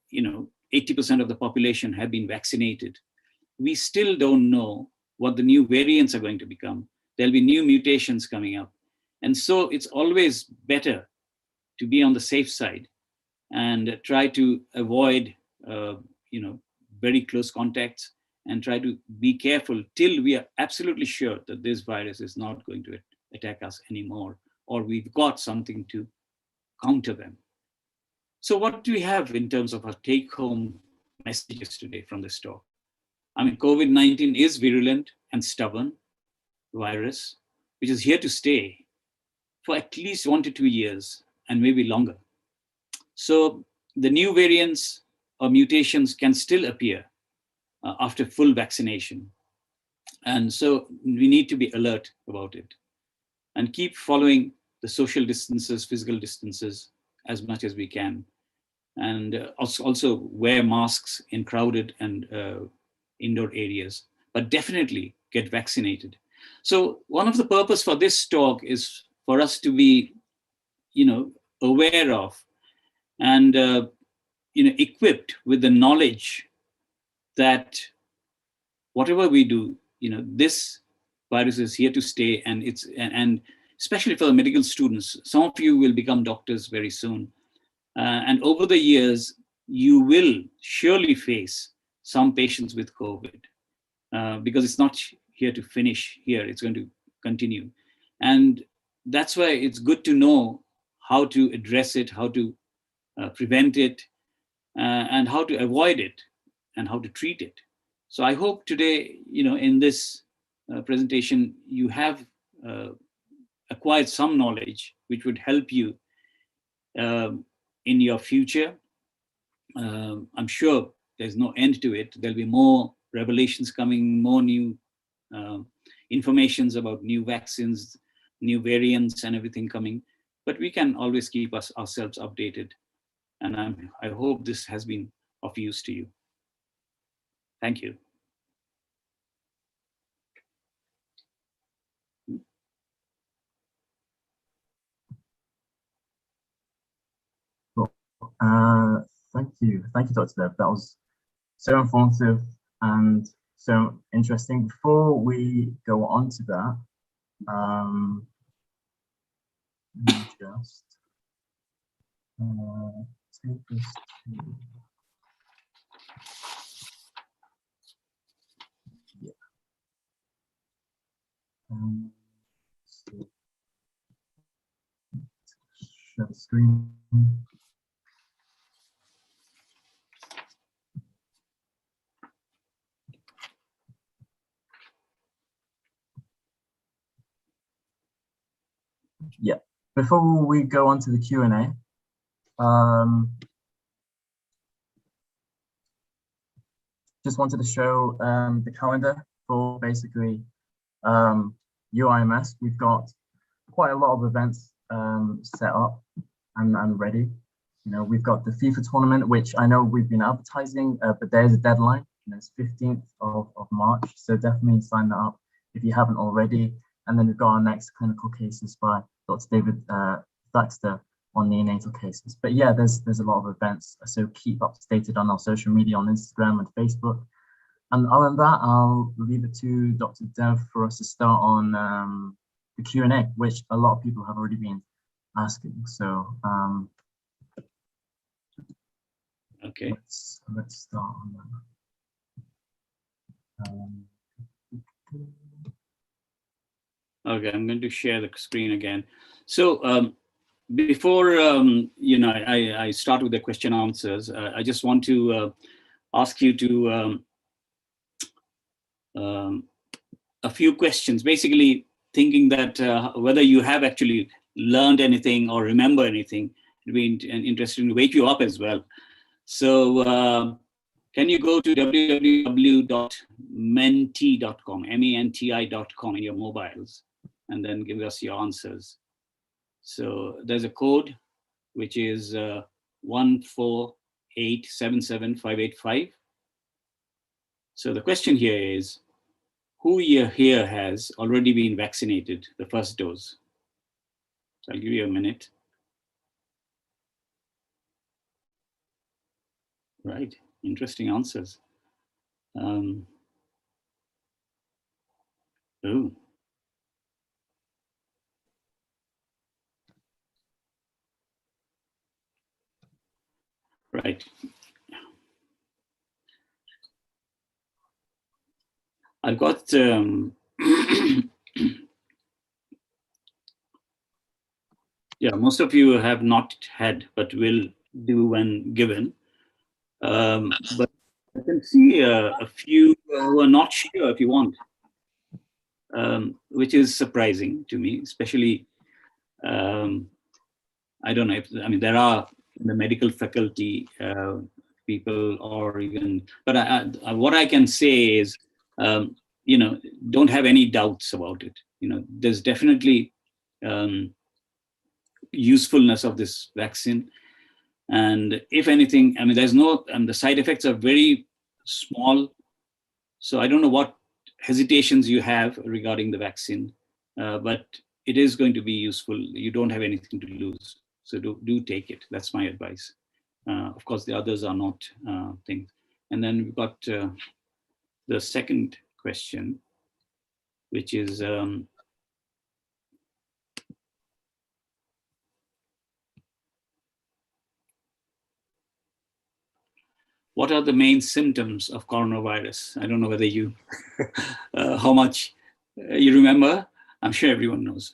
80% of the population have been vaccinated, we still don't know what the new variants are going to become. There'll be new mutations coming up. And so it's always better to be on the safe side and try to avoid, very close contacts and try to be careful till we are absolutely sure that this virus is not going to attack us anymore, or we've got something to counter them. So what do we have in terms of our take-home messages today from this talk? I mean, COVID-19 is virulent and stubborn virus, which is here to stay for at least 1 to 2 years and maybe longer. So the new variants or mutations can still appear after full vaccination. And so we need to be alert about it and keep following the social distances, physical distances as much as we can. And also wear masks in crowded and indoor areas, but definitely get vaccinated. So one of the purpose for this talk is for us to be, aware of and, equipped with the knowledge that whatever we do, this virus is here to stay, and and especially for the medical students, some of you will become doctors very soon. And over the years, you will surely face some patients with COVID because it's not here to finish here, it's going to continue. And that's why it's good to know how to address it, how to prevent it, and how to avoid it, and how to treat it. So I hope today, in this presentation, you have acquired some knowledge which would help you in your future. I'm sure there's no end to it. There'll be more revelations coming, more new informations about new vaccines, new variants and everything coming, but we can always keep ourselves updated. And I hope this has been of use to you. Thank you. Thank you, Dr. Dev. That was so informative and so interesting. Before we go on to that, let me just take this to, yeah. Share the screen. Yeah, before we go on to the Q&A, just wanted to show the calendar for basically UIMS. We've got quite a lot of events set up and ready. We've got the FIFA tournament, which I know we've been advertising, but there's a deadline. It's 15th of March, so definitely sign that up if you haven't already. And then we've got our next clinical cases by Dr. David Thaxter on neonatal cases. But yeah, there's a lot of events, so keep up to date on our social media on Instagram and Facebook. And other than that, I'll leave it to Dr. Dev for us to start on the Q&A, which a lot of people have already been asking. So okay, let's start on that. Okay, I'm going to share the screen again. So before I start with the question answers, I just want to ask you to a few questions, basically thinking that whether you have actually learned anything or remember anything. It'd be interesting to wake you up as well. So can you go to www.menti.com, menti.com in your mobiles, and then give us your answers. So there's a code, which is 148775585. So the question here is, who here has already been vaccinated, the first dose? So I'll give you a minute. Right, interesting answers. Oh. Right. I've got yeah, most of you have not had, but will do when given. But I can see a few who are not sure if you want, which is surprising to me, especially, I don't know if, I mean, there are in the medical faculty people or even, but what I can say is, don't have any doubts about it. There's definitely usefulness of this vaccine. And if anything, I mean, there's no, the side effects are very small. So I don't know what hesitations you have regarding the vaccine, but it is going to be useful. You don't have anything to lose. So do take it. That's my advice. Of course, the others are not things. And then we've got the second question, which is, what are the main symptoms of coronavirus? I don't know whether you, how much you remember. I'm sure everyone knows.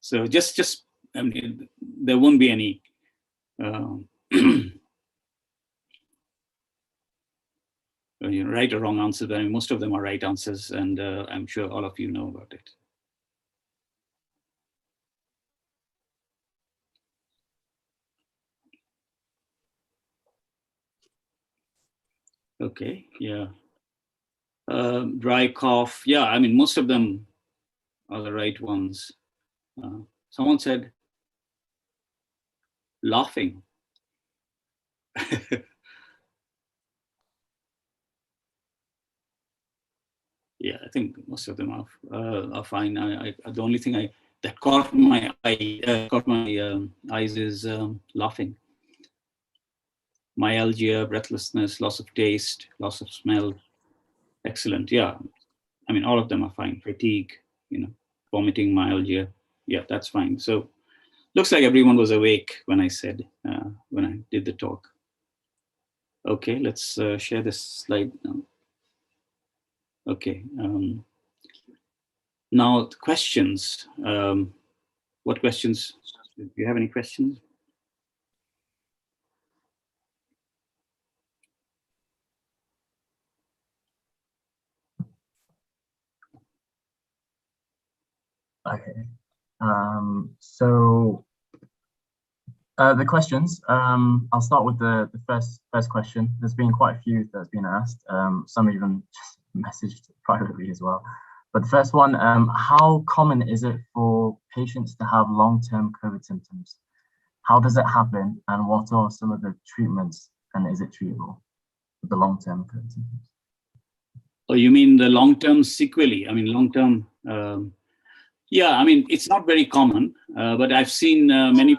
So just, I mean, there won't be any right or wrong answers. I mean, most of them are right answers, and I'm sure all of you know about it. Okay, yeah. Dry cough, yeah, I mean, most of them are the right ones. Someone said laughing. Yeah, I think most of them are fine. The only thing that caught my eyes is laughing. Myalgia, breathlessness, loss of taste, loss of smell. Excellent. Yeah, I mean, all of them are fine. Fatigue, vomiting, myalgia. Yeah, that's fine. So looks like everyone was awake when I said, when I did the talk. Okay, let's share this slide now. Okay. Now, the questions. What questions? Do you have any questions? Okay. So the questions. I'll start with the first question. There's been quite a few that's been asked. Some even just messaged privately as well. But the first one, how common is it for patients to have long-term COVID symptoms? How does it happen, and what are some of the treatments, and is it treatable with the long-term COVID symptoms? Oh, you mean the long-term sequelae? I mean, long-term. Yeah, I mean, it's not very common, but I've seen many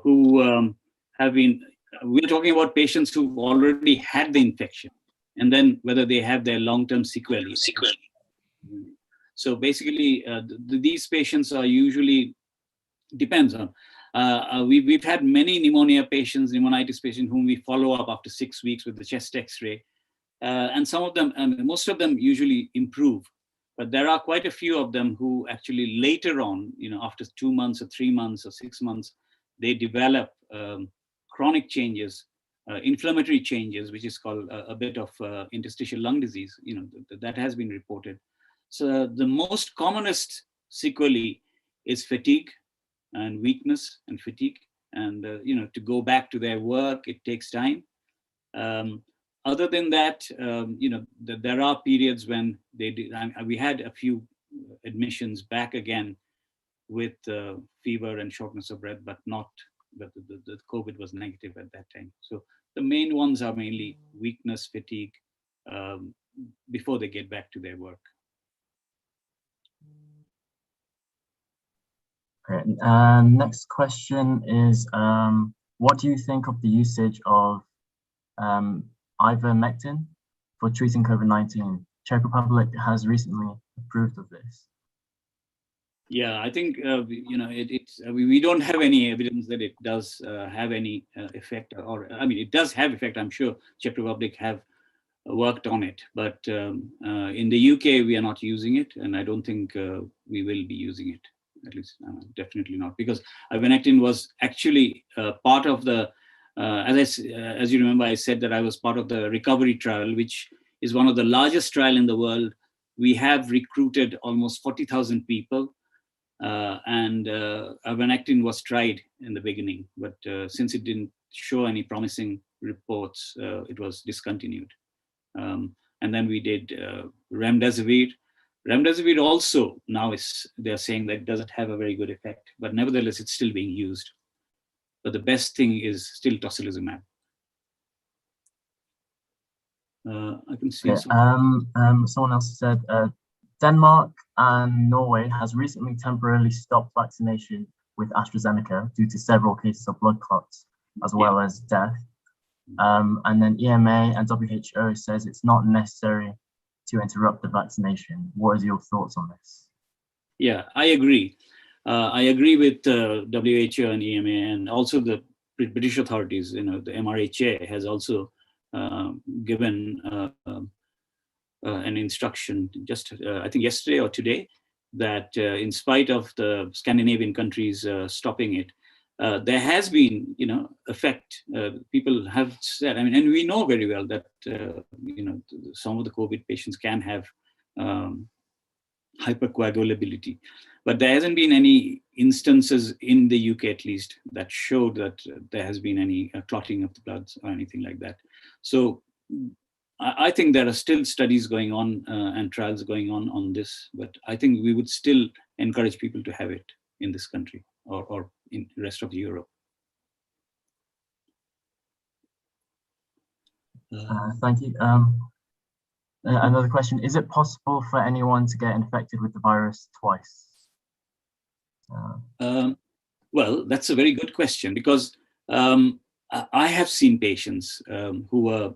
who have been. We're talking about patients who've already had the infection, and then whether they have their long-term sequelae. So basically, these patients are usually, depends on. We've had many pneumonia patients, pneumonitis patients, whom we follow up after 6 weeks with the chest X-ray, and some of them, most of them usually improve, but there are quite a few of them who actually later on, after 2 months or 3 months or 6 months, they develop chronic changes, inflammatory changes, which is called a bit of interstitial lung disease. That has been reported. So the most commonest sequelae is fatigue and weakness and fatigue. And, to go back to their work, it takes time. Other than that, there are periods when they did. We had a few admissions back again with fever and shortness of breath, but the COVID was negative at that time. So the main ones are mainly weakness, fatigue, before they get back to their work. Great. Next question is, what do you think of the usage of ivermectin for treating COVID-19? Czech Republic has recently approved of this. Yeah, I think we don't have any evidence that it does have any effect, it does have effect. I'm sure Czech Republic have worked on it, but in the UK we are not using it, and I don't think we will be using it. At least definitely not, because ivermectin was actually part of the. As you remember, I said that I was part of the recovery trial, which is one of the largest trial in the world. We have recruited almost 40,000 people. And ivermectin was tried in the beginning, but since it didn't show any promising reports, it was discontinued. And then we did remdesivir. Remdesivir also now they're saying that it doesn't have a very good effect, but nevertheless it's still being used. But the best thing is still tocilizumab. I can see. Someone else said. Denmark and Norway has recently temporarily stopped vaccination with AstraZeneca due to several cases of blood clots, as well as death. And then EMA and WHO says it's not necessary to interrupt the vaccination. What is your thoughts on this? Yeah, I agree. I agree with WHO and EMA, and also the British authorities. The MRHA has also given an instruction just I think yesterday or today that in spite of the Scandinavian countries stopping it, there has been effect. People have said, and we know very well that some of the COVID patients can have hypercoagulability, but there hasn't been any instances in the UK at least that showed that there has been any clotting of the bloods or anything like that. So I think there are still studies going on and trials going on this, but I think we would still encourage people to have it in this country or in the rest of Europe. Thank you. Another question, is it possible for anyone to get infected with the virus twice? Well, that's a very good question, because I have seen patients who were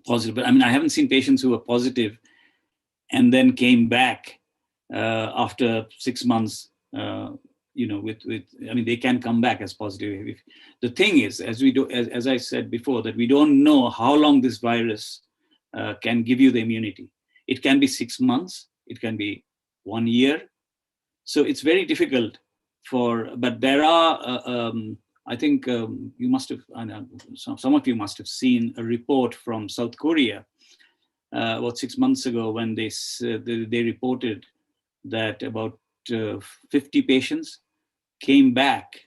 positive, but I haven't seen patients who were positive and then came back after 6 months. They can come back as positive. The thing is, as I said before, that we don't know how long this virus can give you the immunity. It can be 6 months, it can be 1 year. So it's very difficult but there are, I think you must have, some of you must have seen a report from South Korea about 6 months ago, when they reported that about 50 patients came back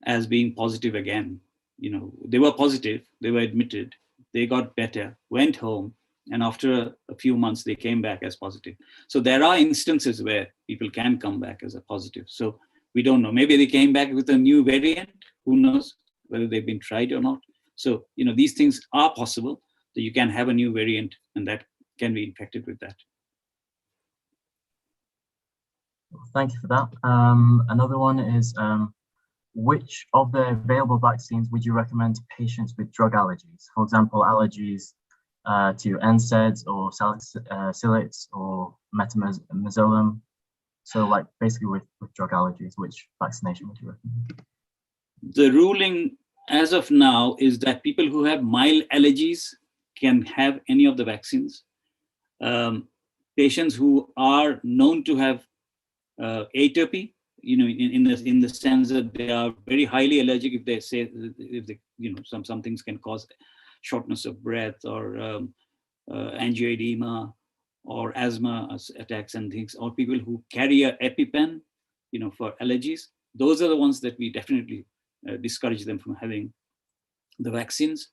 as being positive again. They were positive, they were admitted, they got better, went home, and after a few months they came back as positive. So there are instances where people can come back as a positive. So we don't know. Maybe they came back with a new variant. Who knows whether they've been tried or not. So these things are possible, that you can have a new variant and that can be infected with that. Thank you for that. Another one is, which of the available vaccines would you recommend to patients with drug allergies? For example, allergies to NSAIDs or salicylates or metamizolum. So basically with drug allergies, which vaccination would you recommend? The ruling as of now is that people who have mild allergies can have any of the vaccines. Patients who are known to have atopy in the sense that they are very highly allergic. If they say, if they, some things can cause shortness of breath, or angioedema, or asthma attacks and things, or people who carry a EpiPen, for allergies. Those are the ones that we definitely discourage them from having the vaccines.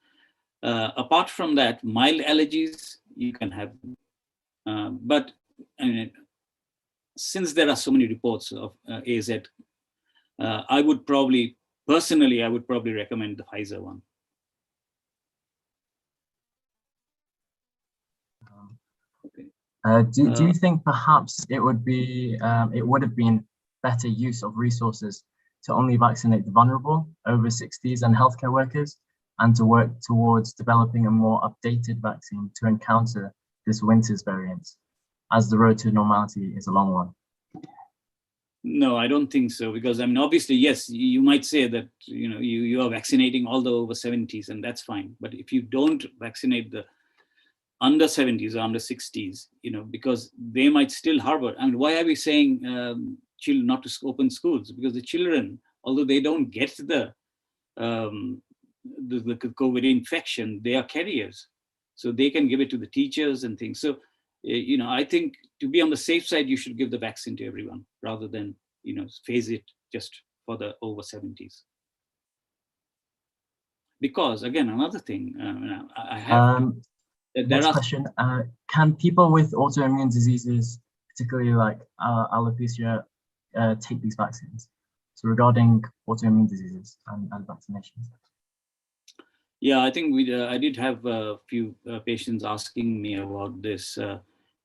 Apart from that, mild allergies, you can have them. But since there are so many reports of AZ, I would probably recommend the Pfizer one. Do you think perhaps it would have been better use of resources to only vaccinate the vulnerable, over 60s and healthcare workers, and to work towards developing a more updated vaccine to encounter this winter's variants, as the road to normality is a long one? No, I don't think so, because obviously, yes, you might say that you are vaccinating all the over 70s, and that's fine. But if you don't vaccinate the under 70s or under 60s, because they might still harbor. Why are we saying children not to open schools? Because the children, although they don't get the COVID infection, they are carriers, so they can give it to the teachers and things. So, I think to be on the safe side, you should give the vaccine to everyone rather than phase it just for the over 70s. Because again, another thing, I have. Next question, can people with autoimmune diseases, particularly like alopecia, take these vaccines? So regarding autoimmune diseases and vaccinations. Yeah, I think I did have a few patients asking me about this.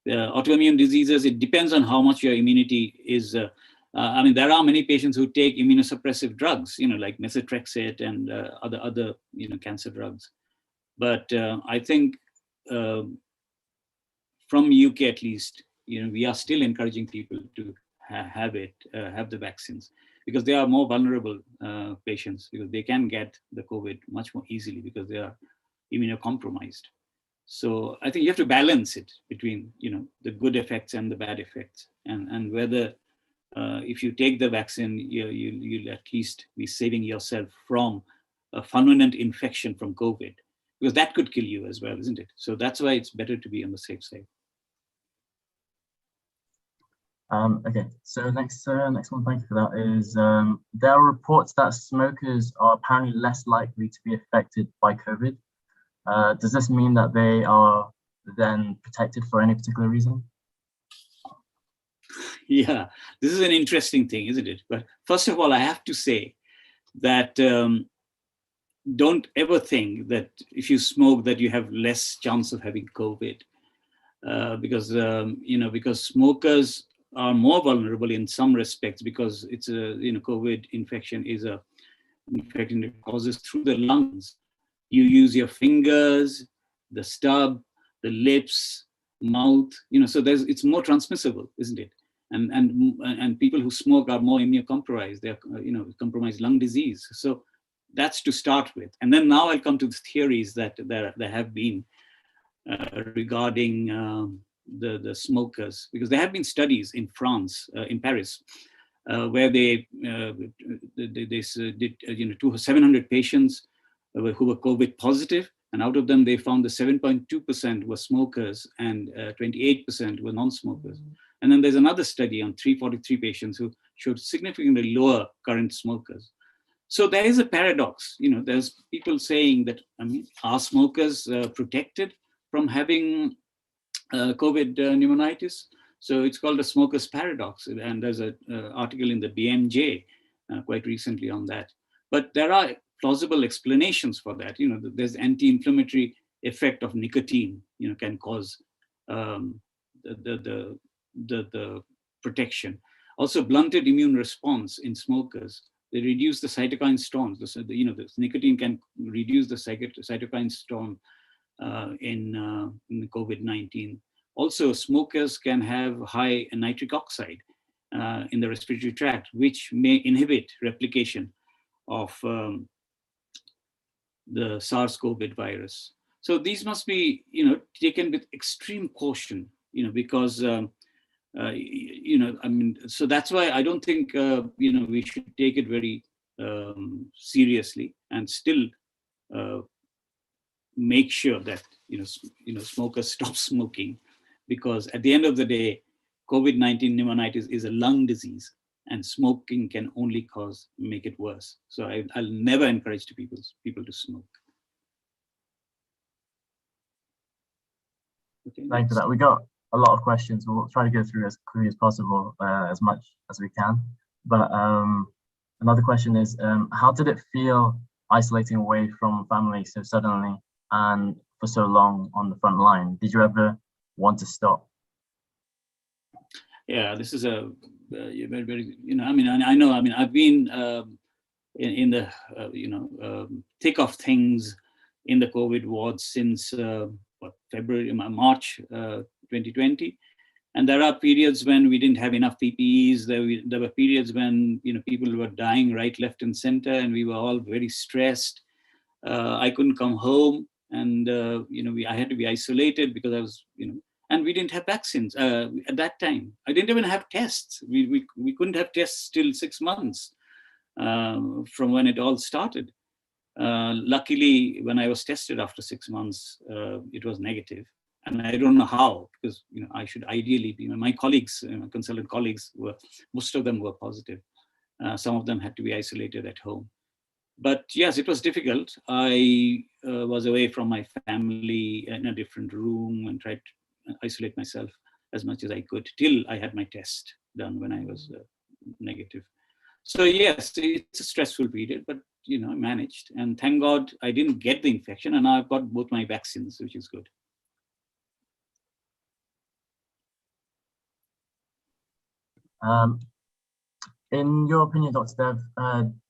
Autoimmune diseases, it depends on how much your immunity is. There are many patients who take immunosuppressive drugs, like methotrexate and other cancer drugs. But I think from UK at least, we are still encouraging people to have the vaccines, because they are more vulnerable patients, because they can get the COVID much more easily because they are immunocompromised. So I think you have to balance it between the good effects and the bad effects, and whether if you take the vaccine, you'll at least be saving yourself from a fulminant infection from COVID, because that could kill you as well, isn't it? So that's why it's better to be on the safe side. Okay, so next one, thank you for that, is there are reports that smokers are apparently less likely to be affected by COVID. Does this mean that they are then protected for any particular reason? Yeah, this is an interesting thing, isn't it? But first of all, I have to say that don't ever think that if you smoke that you have less chance of having COVID, because smokers are more vulnerable in some respects, because it's COVID infection is a infection that causes through the lungs. You use your fingers, the stub, the lips, mouth, so it's more transmissible, isn't it? And people who smoke are more immunocompromised. They are, compromised lung disease. So that's to start with. And then now I'll come to the theories that there have been regarding the smokers, because there have been studies in France, in Paris, where they did 700 patients who were COVID positive, and out of them they found the 7.2% were smokers and 28% were non-smokers. And then there's another study on 343 patients who showed significantly lower current smokers. So there is a paradox. There's people saying that, are smokers protected from having COVID pneumonitis? So it's called a smoker's paradox. And there's an article in the BMJ quite recently on that. But there are plausible explanations for that. There's anti-inflammatory effect of nicotine, can cause the protection. Also, blunted immune response in smokers. They reduce the cytokine storms. The nicotine can reduce the cytokine storm in COVID-19. Also, smokers can have high nitric oxide in the respiratory tract, which may inhibit replication of the SARS-CoV virus. So these must be, taken with extreme caution, because I mean, so that's why I don't think, we should take it very seriously, and still make sure that, smokers stop smoking, because at the end of the day, COVID-19 pneumonitis is a lung disease, and smoking can only make it worse. So I'll never encourage people to smoke. Okay, thank you for that. We got a lot of questions. We'll try to go through as quickly as possible, as much as we can. But another question is, how did it feel isolating away from family so suddenly and for so long on the front line? Did you ever want to stop? Yeah, this is a very, very, I know, I've been in the, thick of things in the COVID ward since March 2020. And there are periods when we didn't have enough PPEs. There were periods when, people were dying right, left, and center, and we were all very stressed. I couldn't come home, and I had to be isolated because I was, and we didn't have vaccines at that time. I didn't even have tests. We couldn't have tests till 6 months from when it all started. Luckily, when I was tested after 6 months, it was negative. And I don't know how, because I should ideally be. My colleagues, consultant colleagues, most of them were positive. Some of them had to be isolated at home. But yes, it was difficult. I was away from my family in a different room and tried to isolate myself as much as I could till I had my test done when I was negative. So yes, it's a stressful period, but I managed. And thank God I didn't get the infection, and now I've got both my vaccines, which is good. In your opinion, Dr. Dev,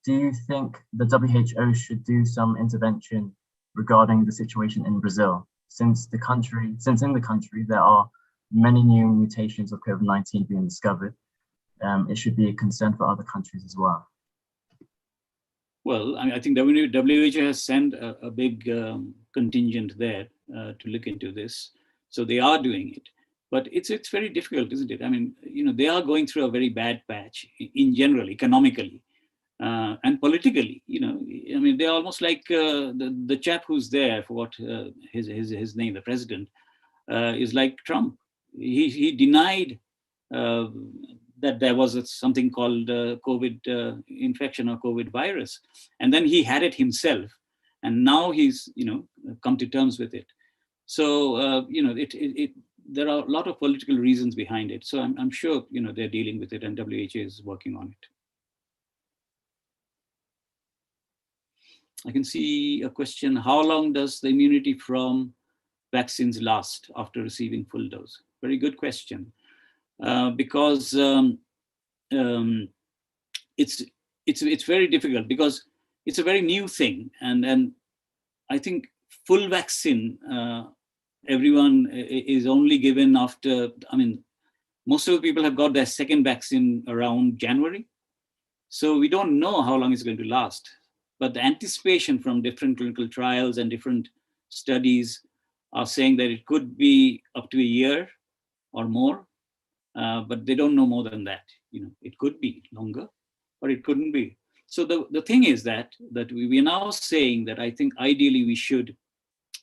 do you think the WHO should do some intervention regarding the situation in Brazil? Since in the country there are many new mutations of COVID-19 being discovered, it should be a concern for other countries as well. Well, I think WHO has sent a big contingent there to look into this. So they are doing it. But it's very difficult, isn't it? I mean, they are going through a very bad patch in general, economically and politically. They're almost like the chap who's there, for what his name, the president, is like Trump. He denied that there was something called COVID infection or COVID virus, and then he had it himself, and now he's come to terms with it. So there are a lot of political reasons behind it. So I'm sure they're dealing with it, and WHO is working on it. I can see a question: how long does the immunity from vaccines last after receiving full dose? Very good question, because it's very difficult, because it's a very new thing, and I think full vaccine everyone is only given after, most of the people have got their second vaccine around January. So we don't know how long it's going to last. But the anticipation from different clinical trials and different studies are saying that it could be up to a year or more, but they don't know more than that. It could be longer, or it couldn't be. So the thing is that we are now saying that I think ideally we should,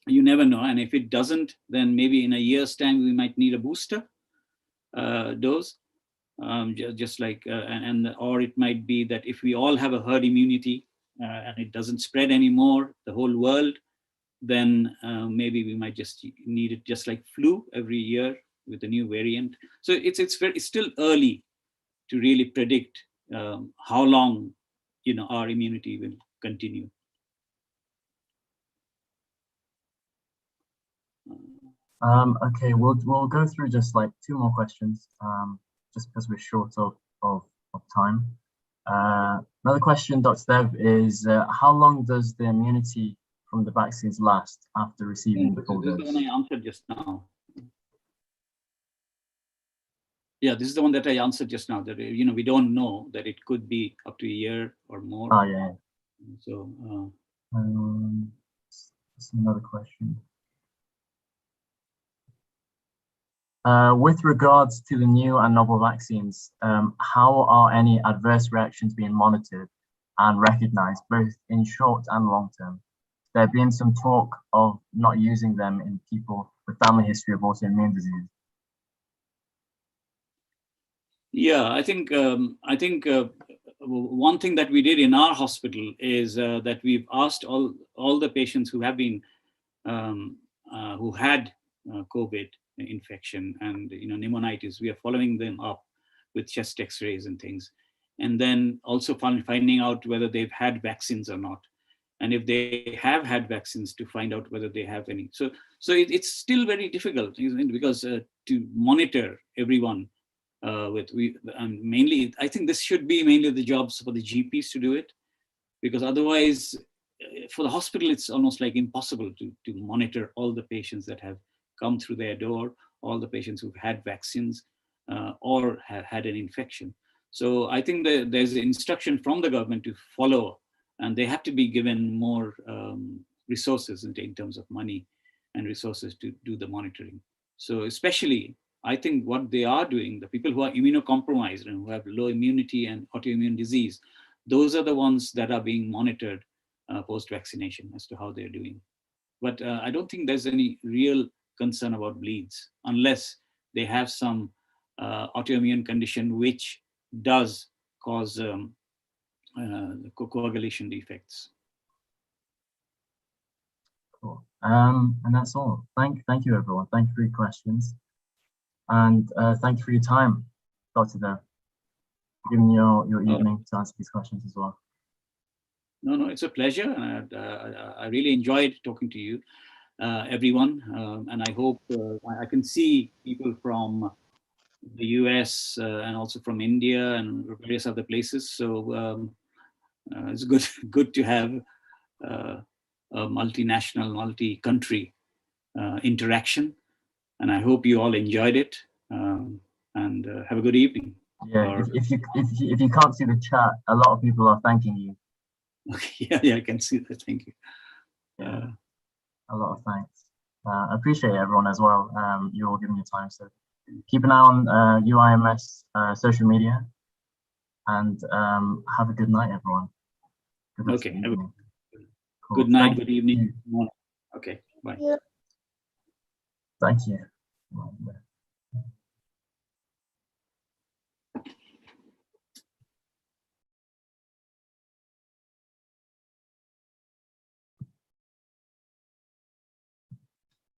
you never know, and if it doesn't, then maybe in a year's time we might need a booster dose, just like, or it might be that if we all have a herd immunity and it doesn't spread anymore, the whole world, then maybe we might just need it, just like flu every year with a new variant. So it's still early to really predict how long our immunity will continue. Okay, we'll go through just like 2 more questions, just because we're short of time. Another question, Dr. Dev, is how long does the immunity from the vaccines last after receiving the full dose? This is the one I answered just now. Yeah, this is the one that I answered just now, that we don't know, that it could be up to a year or more. Oh yeah. So that's another question. With regards to the new and novel vaccines, how are any adverse reactions being monitored and recognized, both in short and long term? There have been some talk of not using them in people with family history of autoimmune disease. Yeah, I think one thing that we did in our hospital is that we've asked all the patients who have been who had COVID infection and pneumonitis. We are following them up with chest X-rays and things, and then also finding out whether they've had vaccines or not, and if they have had vaccines, to find out whether they have any. So it's still very difficult, isn't it? Because to monitor everyone. Mainly, I think this should be mainly the jobs for the GPs to do it, because otherwise, for the hospital, it's almost like impossible to monitor all the patients that have come through their door, all the patients who've had vaccines or have had an infection. So I think that there's instruction from the government to follow, and they have to be given more resources in terms of money and resources to do the monitoring. So especially, I think what they are doing, the people who are immunocompromised and who have low immunity and autoimmune disease, those are the ones that are being monitored post-vaccination as to how they're doing. But I don't think there's any real concern about bleeds unless they have some autoimmune condition which does cause coagulation defects. Cool. And that's all. Thank you, everyone. Thank you for your questions. And thank you for your time, Dr. Dev, giving your evening to answer these questions as well. No, it's a pleasure. And I really enjoyed talking to you, everyone. And I hope I can see people from the US and also from India and various other places. So it's good to have a multinational, multi-country interaction. And I hope you all enjoyed it. And have a good evening. Yeah, if you can't see the chat, a lot of people are thanking you. Okay, yeah, I can see that. Thank you. Yeah, a lot of thanks. I appreciate everyone as well. You all giving your time. So keep an eye on UIMS social media, and have a good night, everyone. Good okay. Cool. Good night. Good evening. Morning. Okay. Bye. Thank you.